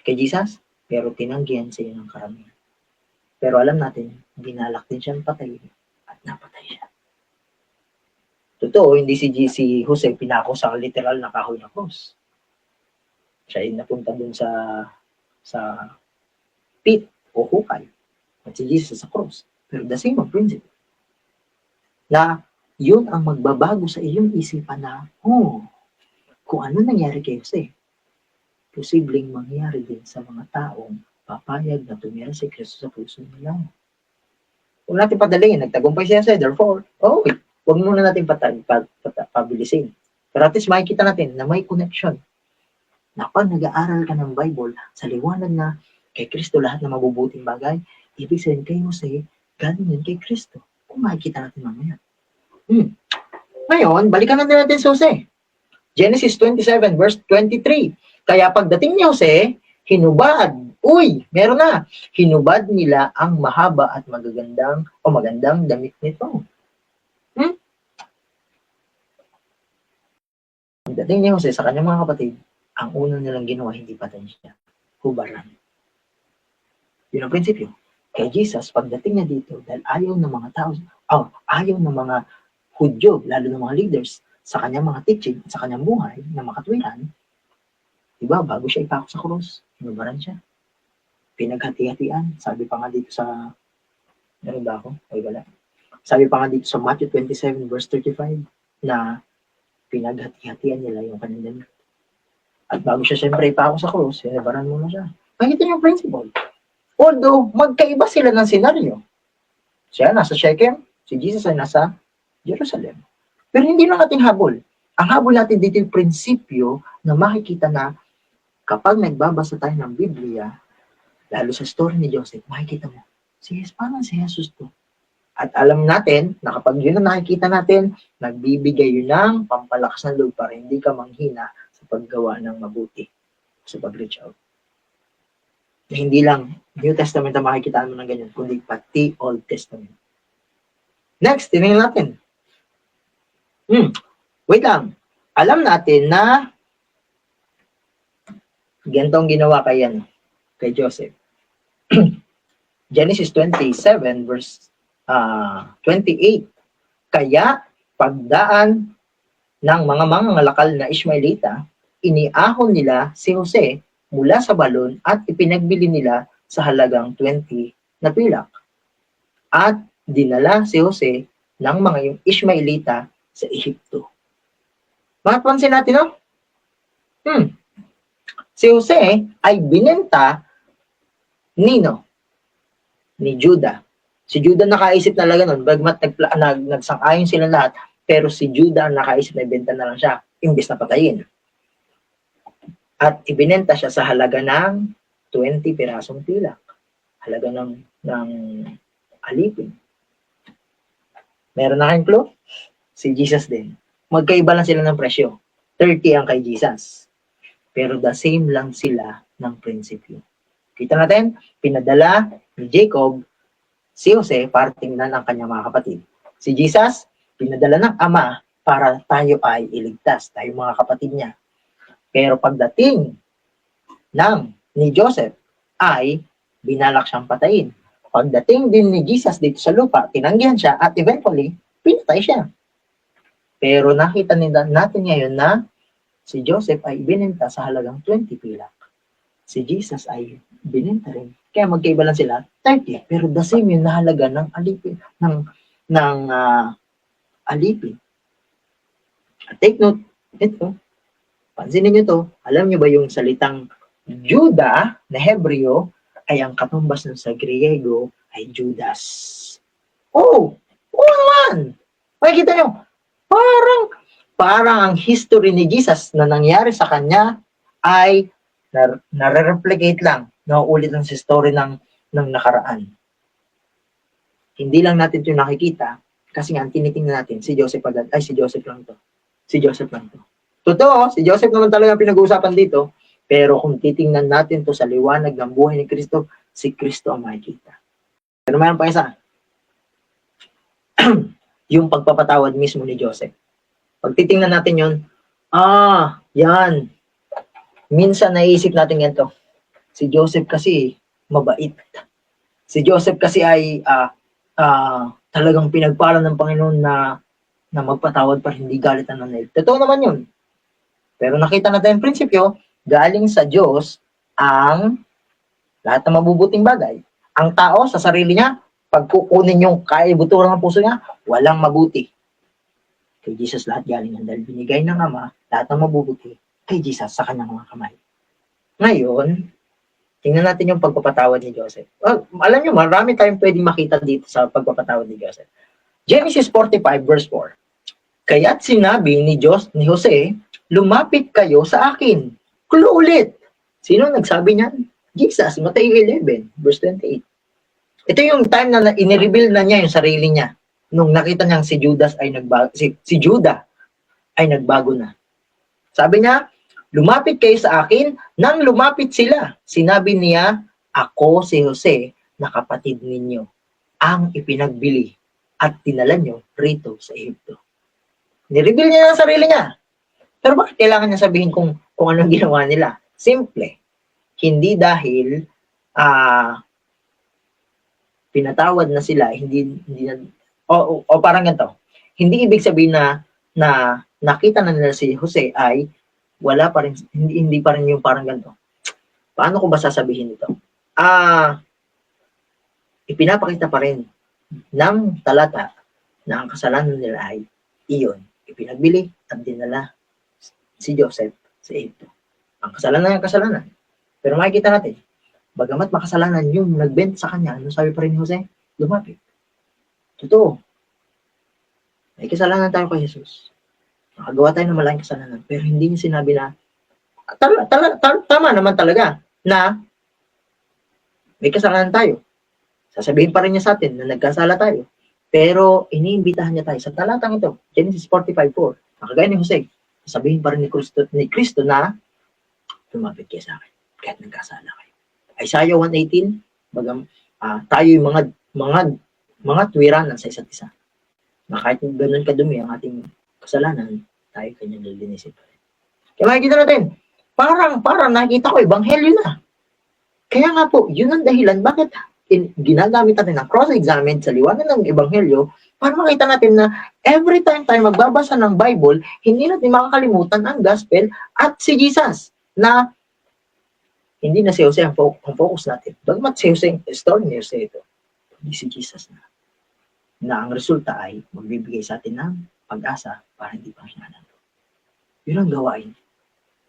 Kay Jesus, pero tinanggihan siya ng karamihan. Pero alam natin, binalak din siyang patayin at napatay siya. Totoo, hindi si Jose pinako sa literal na kahoy na cross. Siya ay napunta dun sa pit o hukay. At si Jesus sa cross. Pero the same principle. Na yun ang magbabago sa iyong isipan na, kung ano nangyari kay Jose, posibleng mangyari din sa mga taong papayag na tumira si Kristo sa puso nila. Kung natin padalingin, nagtagumpay siya sa therefore, huwag muna natin pabilisin. Pero at least makikita natin na may connection. Na pag nag-aaral ka ng Bible, sa liwanag na kay Kristo lahat na mabubuting bagay, ibig sabihin kay Jose, galing yun kay Kristo. Kung makikita natin mamaya. Ngayon, balikan natin si Jose. Genesis 27 verse 23. Kaya pagdating ni Jose, hinubad. Meron na. Hinubad nila ang mahaba at magandang damit nito. Pagdating ni Jose sa kanyang mga kapatid, ang una nilang ginawa, hindi patayin siya. Hubaran. Yun ang prinsipyo. Kay Jesus, pagdating niya dito, dahil ayaw ng mga tao, ayaw ng mga Hudyo, lalo ng mga leaders, sa kanyang mga teaching, sa kanyang buhay, na makatwiran, diba, bago siya ipako sa krus, hinubaran siya. Pinaghati-hatian. Sabi pa nga dito sa, meron ba ako? Ay, wala. Sabi pa nga dito sa Matthew 27 verse 35, na pinaghati-hatian nila yung kanyang damit. At bago siya siyempre ipako sa krus, hinubaran muna siya. Makikita niyo yung principle. Although, magkaiba sila ng senaryo. Siya nasa Shechem, si Jesus ay nasa Jerusalem. Pero hindi lang natin habol. Ang habol natin dito yung prinsipyo na makikita na kapag nagbabasa tayo ng Biblia, lalo sa story ni Joseph, makikita mo, parang si Jesus to. At alam natin na kapag yun ang nakikita natin, nagbibigay yun ng pampalakas ng loob para hindi ka manghina sa paggawa ng mabuti, sa pag-reach out. Hindi lang New Testament na makikita mo ng ganyan, kundi pati Old Testament. Next, tingnan natin. Wait lang. Alam natin na ganito ang ginawa kay Joseph. Genesis 27 verse 28. Kaya pagdaan ng mga mangangalakal na Ishmaelita, iniahon nila si Jose mula sa balon at ipinagbili nila sa halagang 20 na pilak. At dinala si Jose ng mga Ishmaelita sa Ehipto. Mapansin natin, no? Si Jose ay binenta ni Judah. Si Judah nakaisip talaga nun, bagmat nagsang-ayon sila lahat, pero si Judah nakaisip na ibenta na lang siya, imbes na patayin. At ibinenta siya sa halaga ng 20 pirasong pilak. Halaga ng alipin. Meron na kayong clue? Si Jesus din. Magkaiba lang sila ng presyo. 30 ang kay Jesus. Pero the same lang sila ng prinsipyo. Kita natin, pinadala ni Jacob si Jose para tingnan ang kanyang mga kapatid. Si Jesus, pinadala ng Ama para tayo ay iligtas, tayo mga kapatid niya. Pero pagdating ni Joseph ay binalak siyang patayin. Pagdating din ni Jesus dito sa lupa, tinanggihan siya at eventually, pinatay siya. Pero nakita natin ngayon na si Joseph ay binenta sa halagang 20 pilak. Si Jesus ay binenta rin. Kaya magkaiba lang sila, 30. Pero the same yun na halaga ng alipin. Alipin. Take note, ito. Pansinin nyo to. Alam nyo ba yung salitang Judah na Hebreo ay ang katumbas ng sa Griego ay Judas. Oo naman! Makikita nyo, parang ang history ni Jesus na nangyari sa kanya ay nare-replicate lang, nauulit lang sa story ng nakaraan. Hindi lang natin ito nakikita kasi nga tinitingnan natin si Joseph lang to. Totoo, si Joseph naman talaga ang pinag-uusapan dito. Pero kung titingnan natin to sa liwanag ng buhay ni Kristo, si Kristo ang makikita. Pero mayroon pa isa. Yung pagpapatawad mismo ni Joseph. Pag titingnan natin yun, yan. Minsan naisip natin ganito. Si Joseph kasi mabait. Si Joseph kasi ay talagang pinagpala ng Panginoon na magpatawad para hindi galitan ng Nile. Totoo naman yun. Pero nakita natin ang prinsipyo, galing sa Diyos ang lahat ng mabubuting bagay. Ang tao sa sarili niya, pag kukunin yung kaibuturan ng puso niya, walang mabuti. Kay Jesus lahat galing yan dahil binigay ng Ama lahat ng mabubuti kay Jesus sa kanyang mga kamay. Ngayon, tingnan natin yung pagpapatawad ni Joseph. Alam niyo, marami tayong pwedeng makita dito sa pagpapatawad ni Joseph. Genesis 45 verse 4. Kaya't sinabi ni Jose, lumapit kayo sa akin. Clue ulit. Sino nagsabi niyan? Jesus, Matthew 11 verse 28. Ito yung time na inireveal na niya yung sarili niya. Nung nakita niyang si Judas ay nagbago, si Judah ay nagbago na. Sabi niya, lumapit kayo sa akin. Nang lumapit sila, sinabi niya, ako si Jose na kapatid ninyo, ang ipinagbili at dinala nyo rito sa Egypto. Nireveal niya ang sarili niya. Pero bakit kailangan niya sabihin kung anong ginawa nila? Simple. Hindi dahil pinatawad na sila, hindi o parang ganito. Hindi ibig sabihin na nakita na nila si Jose ay wala pa rin, hindi pa rin yung parang ganito. Paano ko ba sasabihin ito? Ipinapakita pa rin ng talata na ang kasalanan nila ay iyon. Ipinagbili at dinala si Joseph sa Egypto. Ang kasalanan ay kasalanan. Pero makikita natin, bagamat makasalanan yung nagbenta sa kanya, ano sabi pa rin ni Jose? Lumapit. Totoo. May kasalanan tayo kay Jesus. Nakagawa tayo ng malaking kasalanan. Pero hindi niya sinabi na, tama naman talaga na may kasalanan tayo. Sasabihin pa rin niya sa atin na nagkasala tayo. Pero iniimbitahan niya tayo sa talatang ito, Genesis 45:4. Nakagaya ni Jose, sasabihin pa rin ni Kristo na lumapit kayo sa akin kahit nagkasala kayo. Isaiah 1:18, tayo yung mga tuwiranan sa isa't isa. Na kahit ganun kadumi ang ating kasalanan, tayo kanyang nilinisin pa rin. Kaya makikita natin, parang nakikita ko, ebanghelyo na. Kaya nga po, yun ang dahilan bakit ginagamit natin ang cross-examine sa liwanag ng ebanghelyo para makita natin na every time tayo magbabasa ng Bible, hindi natin makakalimutan ang gospel at si Jesus na hindi na si Jose ang focus natin. Bagmat si Jose, story ni Jose ito, hindi si Jesus na ang resulta ay magbibigay sa atin ng pag-asa para hindi pa hinanan. Yun ang gawain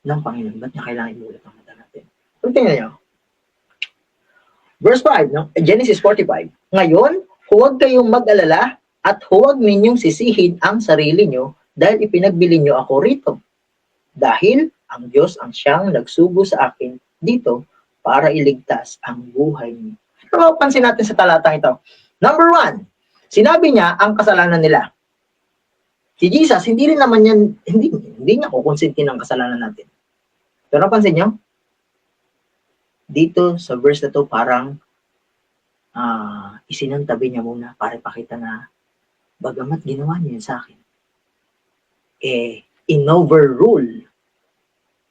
ng Panginoon. Ba't niya kailangan imulat ang mata natin? Kung tingnan niyo, verse 5, no? Genesis 45. Ngayon, huwag kayong mag-alala at huwag ninyong sisihin ang sarili nyo dahil ipinagbili nyo ako rito. Dahil ang Diyos ang siyang nagsugo sa akin dito para iligtas ang buhay niyo. Pero pansin natin sa talatang ito. Number 1, sinabi niya ang kasalanan nila. Si Jesus, hindi rin naman yan, hindi niya kukonsinti ng kasalanan natin. Pero pansin niyo, dito sa verse na to parang isinantabi niya muna para ipakita na bagamat ginawa niya yun sa akin, in-overrule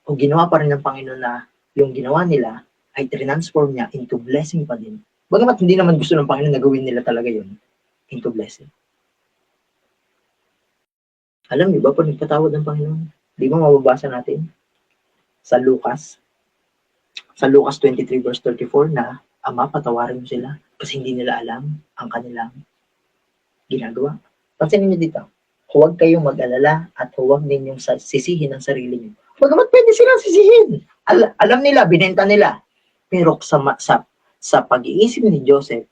o ginawa pa rin ng Panginoon na yung ginawa nila ay transform niya into blessing pa din. Bagamat hindi naman gusto ng Panginoon na gawin nila talaga yun into blessing. Alam niyo ba pag nagpatawad ng Panginoon, di ba mababasa natin sa Lucas 23 verse 34 na, Ama, patawarin mo sila kasi hindi nila alam ang kanilang ginagawa. Pansinin niyo dito, huwag kayong mag-alala at huwag ninyong sisihin ang sarili niyo. Bagamat pwede silang sisihin. Alam nila, binenta nila. Pero sa pag-iisip ni Joseph,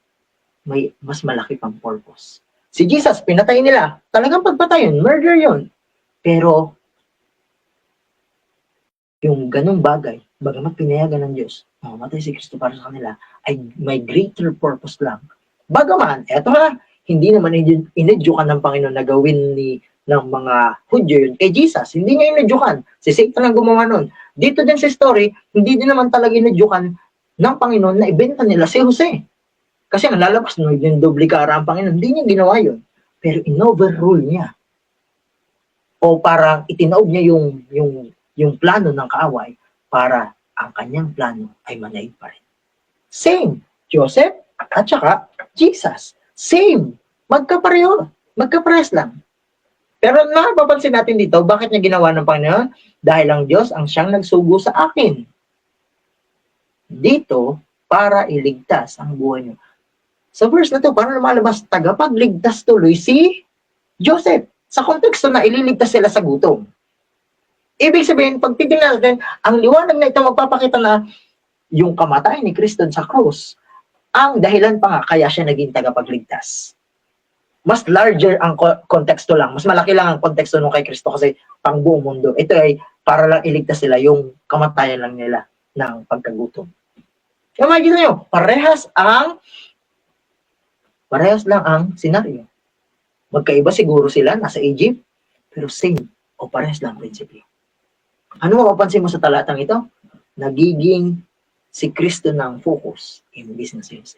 may mas malaki pang purpose. Si Jesus, pinatay nila. Talagang pagpatay yun, murder yun. Pero yung ganung bagay, bagamat pinayagan ng Diyos, mamatay si Kristo para sa kanila, ay may greater purpose lang. Bagaman, eto ha, hindi naman inedukan ng Panginoon na gawin ng mga Hudyo yun kay Jesus. Hindi niya inudyukan. Si Satan ang gumawa nun. Dito din sa story, hindi din naman talaga inudyukan ng Panginoon na ibenta nila si Jose. Kasi nalalabas no, yung doble kara ang Panginoon. Hindi niya ginawa yun. Pero in-overrule niya. O parang itinaob niya yung plano ng kaaway para ang kanyang plano ay manaig pa rin. Same. Joseph at saka Jesus. Same. Magkapareho. Magkapares lang. Pero napapansin natin dito, bakit niya ginawa ng Panginoon? Dahil ang Diyos ang siyang nagsugo sa akin. Dito, para iligtas ang buhay niyo. Sa verse na to, para lumalabas, tagapagligtas tuloy si Joseph. Sa konteksto na ililigtas sila sa gutom. Ibig sabihin, pag titignan natin, ang liwanag na ito magpapakita na yung kamatayan ni Kristo sa krus, ang dahilan pa nga kaya siya naging tagapagligtas. Mas larger ang konteksto lang. Mas malaki lang ang konteksto nung kay Kristo kasi pang buong mundo. Ito ay para lang iligtas sila yung kamatayan lang nila ng pagkagutom. Kaya makikita nyo, parehas lang ang senaryo. Magkaiba siguro sila, nasa Egypt, pero same o parehas lang ang prinsipyo. Ano mapapansin mo sa talatang ito? Nagiging si Kristo ng focus, imbis na si Jose.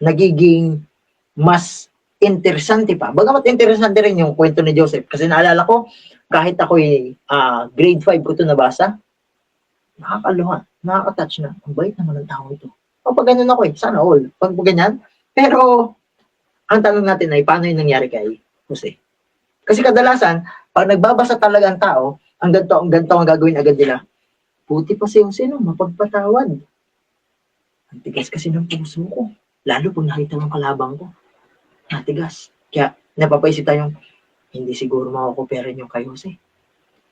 Nagiging mas interesante pa. Bagamat interesante rin yung kwento ni Joseph. Kasi naalala ko, kahit ako'y grade 5 ko ito nabasa, nakakaluha, nakaka-touch na. Ang bait naman ng tao ito. O pag ganyan ako sana all. Pag ganyan. Pero, ang tanong natin ay, paano yung nangyari kay Jose? Kasi kadalasan, pag nagbabasa talaga ang tao, ang ganito ang gagawin agad nila. Puti pa si Jose, no, mapagpatawad. Ang tigas kasi ng puso ko. Lalo pag nakita ng kalabang ko. Natigas. Kaya napapaisip tayong hindi siguro makukuperan yung kay Jose.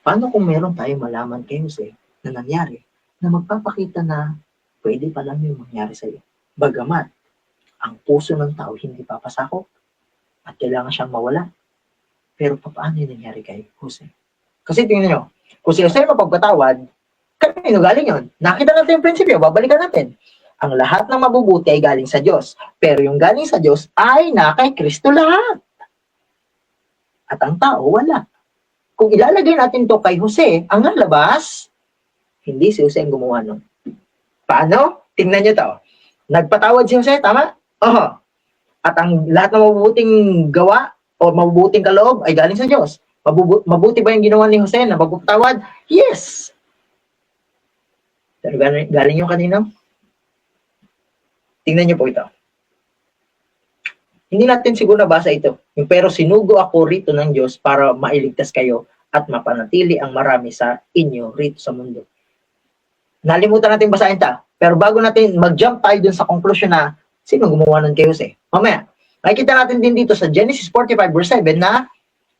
Paano kung meron tayong malaman kay Jose na nangyari na magpapakita na pwede pa lang yung mangyari sa'yo. Bagamat ang puso ng tao hindi papasakop at kailangan siyang mawala. Pero paano yung nangyari kay Jose? Kasi tingnan nyo, kung si Jose mapagpatawad, kanino galing yun? Nakita natin yung prinsipyo, babalikan natin. Ang lahat ng mabubuti ay galing sa Diyos. Pero yung galing sa Diyos ay na kay Kristo lahat. At ang tao, wala. Kung ilalagay natin to kay Jose, ang nalabas, hindi si Jose ang gumawa nun. Paano? Tingnan nyo to. Nagpatawad si Jose, tama? Oo. At ang lahat ng mabubuting gawa o mabubuting kaloob ay galing sa Diyos. Mabuti ba yung ginawa ni Jose na magpatawad? Yes. Pero galing yung kanino? Tingnan niyo po ito. Hindi natin siguro nabasa ito. Pero sinugo ako rito ng Diyos para mailigtas kayo at mapanatili ang marami sa inyo rito sa mundo. Nalimutan natin basahin ito. Pero bago natin mag-jump tayo dun sa conclusion na sino gumawa nun kay Jose? Mamaya, makikita natin din dito sa Genesis 45 verse 7 na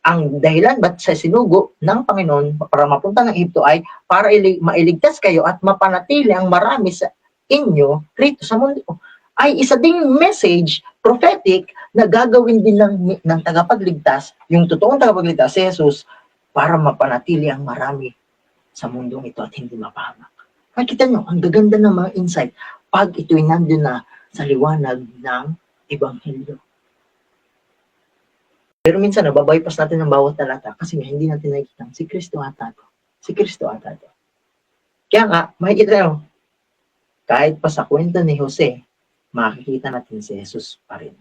ang dahilan ba't sa sinugo ng Panginoon para mapunta ng Egypto ay para mailigtas kayo at mapanatili ang marami sa inyo rito sa mundo. Ay isa ding message, prophetic, na gagawin din ng tagapagligtas, yung totoong tagapagligtas, si Jesus, para mapanatili ang marami sa mundong ito at hindi mapahamak. Makikita nyo, ang gaganda ng mga insight pag ito'y nandun na sa liwanag ng Ebanghelyo. Pero minsan, nababypass natin ang bawat talata kasi hindi natin nakikita si Kristo ata to. Si Kristo ata to. Kaya nga, makikita nyo, kahit pa sa kwento ni Jose, makikita natin si Jesus pa rin.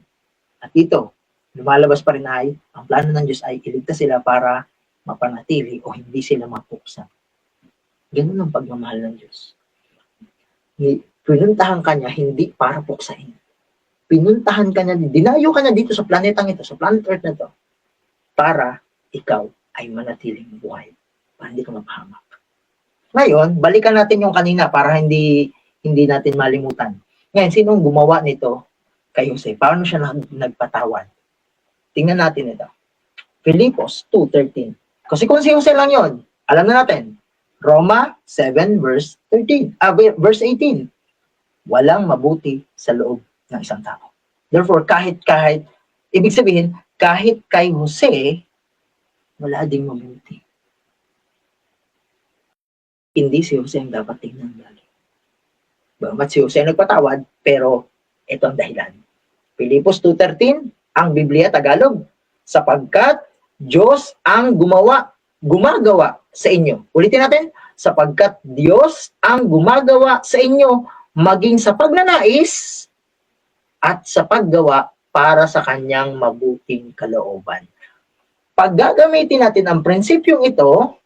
At ito, lumalabas pa rin ay, ang plano ng Diyos ay iligtas sila para mapanatili o hindi sila mapuksa. Ganun ang pagmamahal ng Diyos. Pinuntahan ka niya hindi para puksain. Pinuntahan ka niya, dinayo ka niya dito sa planetang ito, sa planet Earth na to, para ikaw ay manatiling buhay. Para hindi ka mapahamak. Ngayon, balikan natin yung kanina para hindi natin malimutan. Ngayon, sinong gumawa nito kay Jose? Paano siya nagpatawad? Tingnan natin ito. Filipos 2:13. Kasi kung si Jose lang yon, alam na natin. Roma 7 verse 13. Verse 18. Walang mabuti sa loob ng isang tao. Therefore, kahit ibig sabihin, kahit kay Jose, wala ding mabuti. Hindi si Jose ang dapat tingnan lagi. Bagamat si Jose nagpatawad, pero ito ang dahilan. Filipos 2:13, ang Biblia Tagalog, sapagkat Diyos ang gumagawa sa inyo. Ulitin natin, sapagkat Diyos ang gumagawa sa inyo maging sa pagnanais at sa paggawa para sa kanyang mabuting kalooban. Pag gagamitin natin ang prinsipyong ito,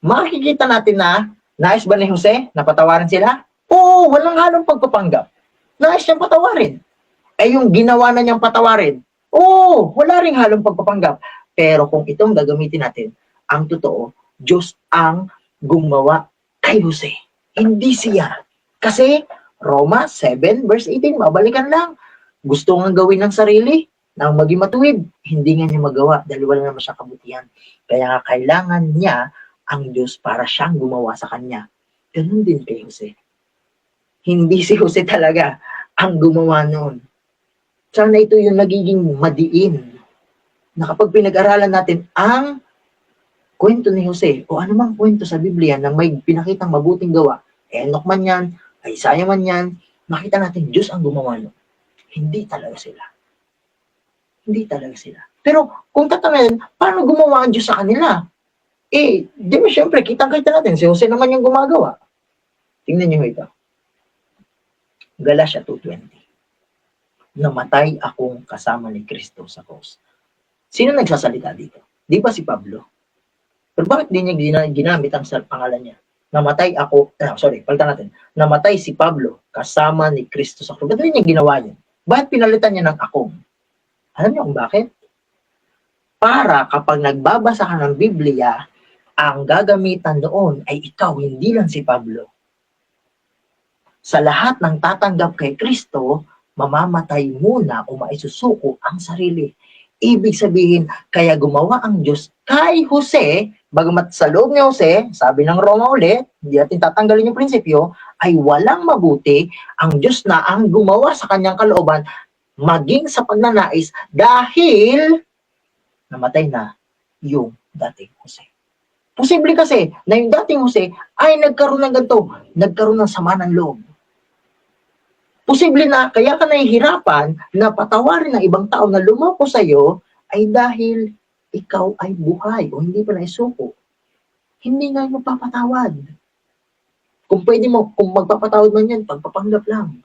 makikita natin na nais ba ni Jose na patawarin sila? Oo, walang halong pagpapanggap. Nais niyang patawarin. Eh yung ginawa na niyang patawarin, oo, wala ring halong pagpapanggap. Pero kung itong gagamitin natin, ang totoo, Diyos ang gumawa kay Jose. Hindi siya. Kasi Roma 7 verse 18, mabalikan lang. Gusto nga gawin ng sarili, nang maging matuwid, hindi nga niya magawa dahil wala naman siya kabutihan. Kaya nga kailangan niya ang Diyos para siyang gumawa sa kanya. Ganun din kay Jose. Hindi si Jose talaga ang gumawa noon. Sana ito yung nagiging madiin na kapag pinag-aralan natin ang kwento ni Jose o anumang kwento sa Biblia na may pinakitang mabuting gawa, Enoch man yan, Isaiah man yan, makita natin Diyos ang gumawa noon. Hindi talaga sila. Hindi talaga sila. Pero kung tatanungin, paano gumawa ang Diyos sa kanila? Eh, di ba syempre, kitang-kita natin, si Jose naman yung gumagawa. Tingnan niyo ito. Galatia 2:20. Namatay akong kasama ni Kristo sa cross. Sino nagsasalita dito? Di ba si Pablo? Pero bakit di niya ginamit ang pangalan niya? Namatay ako, palitan natin. Namatay si Pablo kasama ni Kristo sa cross. Ba't di niya ginawa yun? Bakit pinalitan niya ng akong? Alam niyo kung bakit? Para kapag nagbabasa ka ng Biblia, ang gagamitan doon ay ikaw, hindi lang si Pablo. Sa lahat ng tatanggap kay Kristo, mamamatay muna o maisusuko ang sarili. Ibig sabihin, kaya gumawa ang Diyos kay Jose, bagamat sa loob ni Jose, sabi ng Roma ulit, hindi natin tatanggalin yung prinsipyo, ay walang mabuti, ang Diyos na ang gumawa sa kanyang kalooban, maging sa pagnanais dahil namatay na yung dating Jose. Posible kasi na yung dating Jose ay nagkaroon ng ganito, nagkaroon ng sama ng loob. Posible na kaya ka nahihirapan na patawarin ng ibang tao na lumoko sa iyo ay dahil ikaw ay buhay o hindi pa naisuko. Hindi nga magpapatawad. Kung pwede mo, kung magpapatawad man yan, pagpapanggap lang.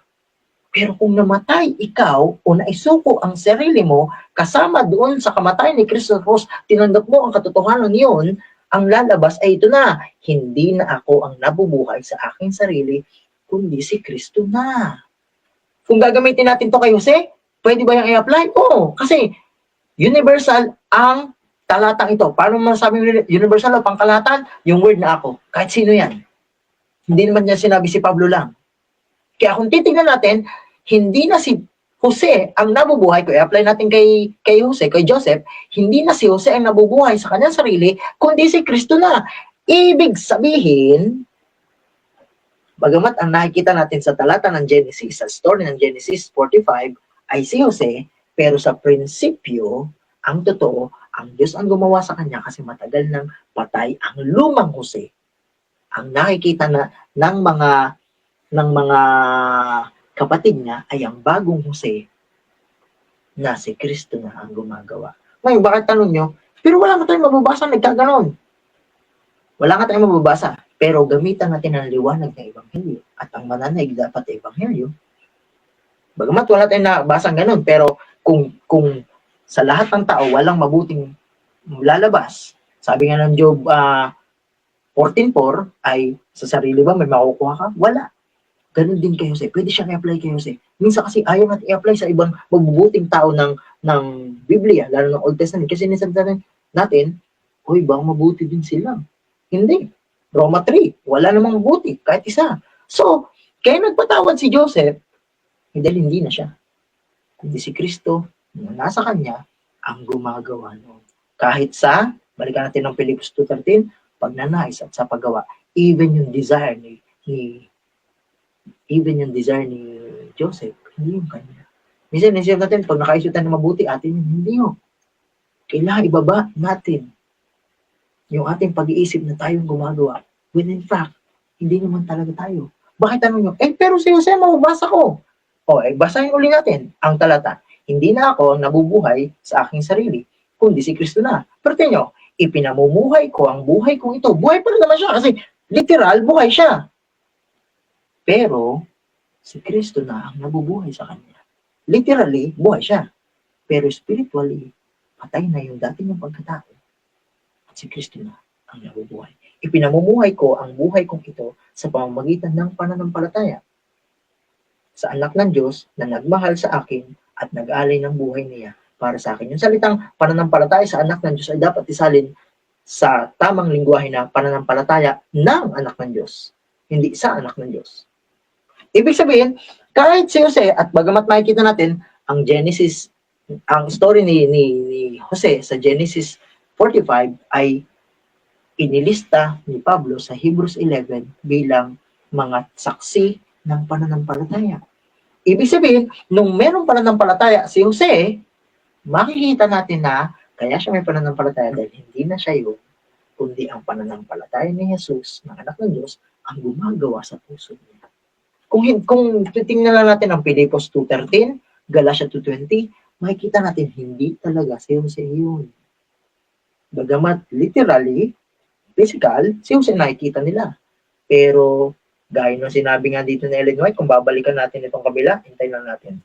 Pero kung namatay ikaw o naisuko ang sarili mo, kasama doon sa kamatayan ni Kristo Cross, tinanggap mo ang katotohanan yun, ang lalabas ay ito na, hindi na ako ang nabubuhay sa aking sarili, kundi si Kristo na. Kung gagamitin natin to kay Jose, pwede ba yung i-apply? Oo, kasi universal ang talatang ito. Paano masasabi universal o pangkalahatan? Yung word na ako. Kahit sino yan. Hindi naman niya sinabi si Pablo lang. Kaya kung titignan natin, hindi na si Jose ang nabubuhay, kung i-apply natin kay Jose, kay Joseph, hindi na si Jose ang nabubuhay sa kanyang sarili, kundi si Kristo na. Ibig sabihin, bagamat ang nakikita natin sa talata ng Genesis, sa story ng Genesis 45, ay si Jose, pero sa prinsipyo, ang totoo, ang Diyos ang gumawa sa kanya kasi matagal nang patay ang lumang Jose. Ang nakikita na ng mga kapatid niya ay ang bagong Jose na si Kristo na ang gumagawa. Ngayon, bakit tanong nyo? Pero wala ka tayong mababasa nagkaganon. Wala ka tayong mababasa. Pero gamitan natin ang liwanag ng Ebanghelyo. At ang mananaig dapat ay Ebanghelyo. Bagamat wala tayong nabasang ganon. Pero kung sa lahat ng tao walang mabuting lalabas, sabi nga ng Job 14:4 ay sa sarili ba may makukuha ka? Wala. Ganun din kay Jose. Pwede siyang i-apply kay Jose. Minsan kasi ayaw natin i-apply sa ibang magbubuting tao ng Biblia, lalo ng Old Testament. Kasi nisasabi natin, uy, baka mabuti din sila. Hindi. Roma 3, wala namang mabuti, kahit isa. So, kaya nagpatawad si Joseph, dahil hindi na siya. Kundi si Kristo, na nasa kanya, ang gumagawa noon. Kahit sa, balikan natin ng Philippians 2:13, pagnanais at sa paggawa, even yung desire ni Joseph, hindi yung kanya. Minsan, naisip natin, pag nakaisip tayo na mabuti, atin yun, hindi yun. Kailangan ibaba natin yung ating pag-iisip na tayong gumagawa. When in fact, hindi naman talaga tayo. Bakit tanong nyo? Pero si Jose, mababasa ko. Basahin uli natin ang talata. Hindi na ako nabubuhay sa aking sarili, kundi si Kristo na. Pero tingnan nyo, ipinamumuhay ko ang buhay kong ito. Buhay pa rin naman siya kasi literal, buhay siya. Pero, si Kristo na ang nabubuhay sa kanya. Literally, buhay siya. Pero spiritually, patay na yung dati niyang pagkatao. At si Kristo na ang nabubuhay. Ipinamumuhay ko ang buhay kong ito sa pamamagitan ng pananampalataya sa anak ng Diyos na nagmahal sa akin at nag-alay ng buhay niya para sa akin. Yung salitang pananampalataya sa anak ng Diyos ay dapat isalin sa tamang lingwahe na pananampalataya ng anak ng Diyos, hindi sa anak ng Diyos. Ibig sabihin, kahit si Jose, at bagamat makikita natin, ang Genesis, ang story ni Jose sa Genesis 45 ay inilista ni Pablo sa Hebrews 11 bilang mga saksi ng pananampalataya. Ibig sabihin, nung merong pananampalataya si Jose, makikita natin na kaya siya may pananampalataya dahil hindi na siya yun, kundi ang pananampalataya ni Jesus, ng anak ng Diyos, ang gumagawa sa puso niya. Kung titingnan na natin ang Pilipos 2:13, Galatia 2:20, makikita natin hindi talaga si Jose yun. Bagamat literally, physical, si Jose nakikita nila. Pero gaya ng sinabi nga dito ni Ellen White, kung babalikan natin itong kabila, hintayin lang natin.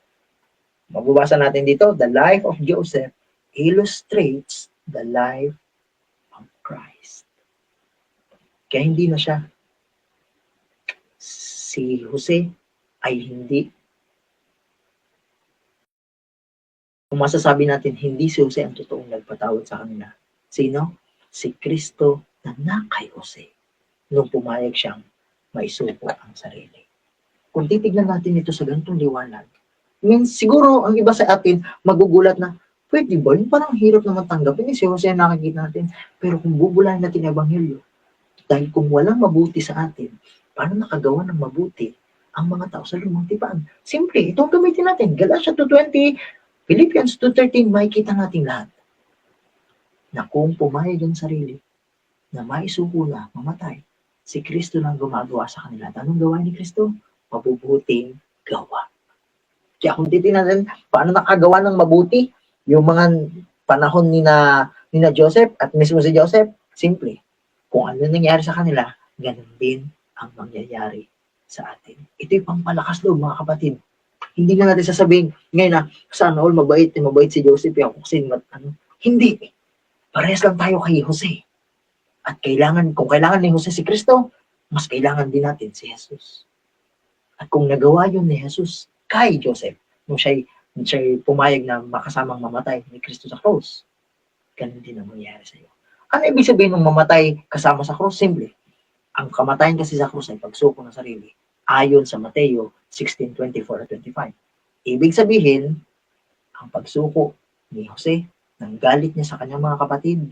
Mababasa natin dito, the life of Joseph illustrates the life of Christ. Kaya hindi na siya. Si Jose ay hindi. Kung masasabi natin, hindi si Jose ang totoong nagpatawad sa kanila. Sino? Si Kristo na kay Jose nung pumayag siyang maisuko ang sarili. Kung titignan natin ito sa ganitong liwanag, siguro ang iba sa atin magugulat na, pwede ba? Yung parang hirap naman tanggapin. Si Jose ang nakikita natin. Pero kung bubulahin natin ang Ebanghelyo, dahil kung walang mabuti sa atin, paano nakagawa ng mabuti ang mga tao sa lumang tipan? Simple, itong gamitin natin. Galatia 2:20, Philippians 2:13, makikita natin lahat. Na kung pumayag ang sarili, na maisuko na, mamatay, si Kristo lang gumagawa sa kanila. Anong gawain ni Kristo? Mabubuting gawa. Kaya kung titignan natin, paano nakagawa ng mabuti yung mga panahon ni na Joseph at mismo si Joseph, simple. Kung ano nangyari sa kanila, ganun din ang mangyayari sa atin. Ito'y pampalakas loob, mga kapatid. Hindi na natin sasabihin ngayon na sana all mabait si Joseph yung kasi hindi. Parehas lang tayo kay Jose. At kung kailangan ni Jose si Kristo, mas kailangan din natin si Jesus. At kung nagawa yun ni Jesus kay Joseph, nung siya'y pumayag na makasamang mamatay ni Kristo sa cross, ganun din ang mangyayari sa iyo. Ano ibig sabihin ng mamatay kasama sa cross? Simple. Ang kamatayan kasi sa cross ay pagsuko ng sarili, ayon sa Mateo 16:24-25. Ibig sabihin, ang pagsuko ni Jose, ng galit niya sa kanyang mga kapatid,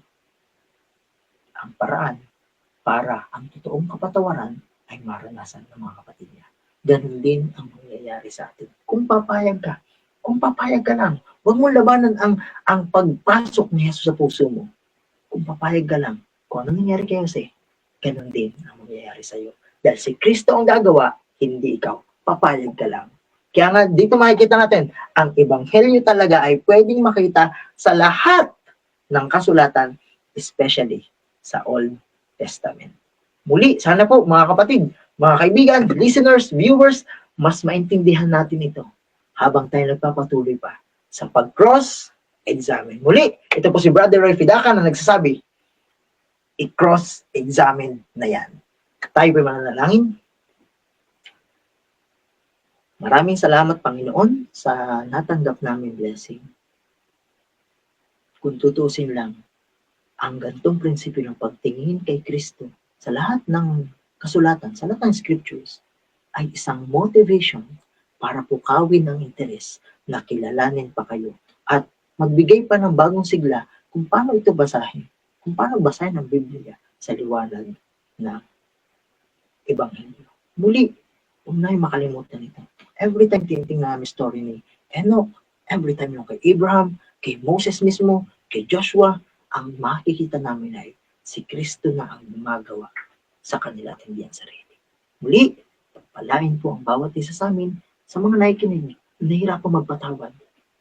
ang paraan para ang totoong kapatawaran ay maranasan ng mga kapatid niya. Ganun din ang mangyayari sa atin. Kung papayag ka lang, huwag mo labanan ang pagpasok ni Jesus sa puso mo. Kung papayag ka lang, kung ano nangyari kay Jose, ganun din ang mangyayari sa iyo. Dahil si Kristo ang gagawa, hindi ikaw. Papayag ka lang. Kaya nga, dito makikita natin, ang Ebanghelyo talaga ay pwedeng makita sa lahat ng kasulatan, especially sa Old Testament. Muli, sana po mga kapatid, mga kaibigan, listeners, viewers, mas maintindihan natin ito habang tayo nagpapatuloy pa sa pag-cross-examine. Muli, ito po si Brother Roy Fidaca na nagsasabi, i-cross-examine na yan. Tayo po mananalangin. Maraming salamat, Panginoon, sa natanggap namin blessing. Kung tutusin lang, ang gantong prinsipyo ng pagtingin kay Kristo sa lahat ng kasulatan, sa lahat ng scriptures, ay isang motivation para pukawin ang interes na kilalanin pa kayo at magbigay pa ng bagong sigla kung paano ito basahin, kung paano basahin ang Biblia sa liwanag ng Ebanghelyo. Muli, huwag na yung makalimutan ito. Every time tinitingnan namin story ni Enoch, every time yung kay Abraham, kay Moses mismo, kay Joshua, ang makikita namin ay si Kristo na ang gumagawa sa kanila at hindi ang sarili. Muli, pagpalain po ang bawat isa sa amin sa mga nakikinig, nahihirapang magpatawad.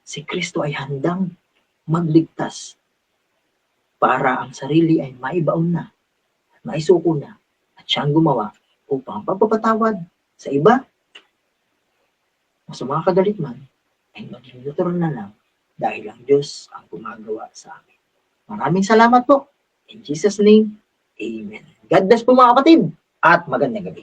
Si Kristo ay handang magligtas para ang sarili ay maibaon na, maisuko na, at siyang gumawa upang pagpapatawad sa iba o sa mga kagalit man ay maging natural na lang dahil ang Diyos ang gumagawa sa amin. Maraming salamat po. In Jesus' name, Amen. God bless po mga kapatid at magandang gabi.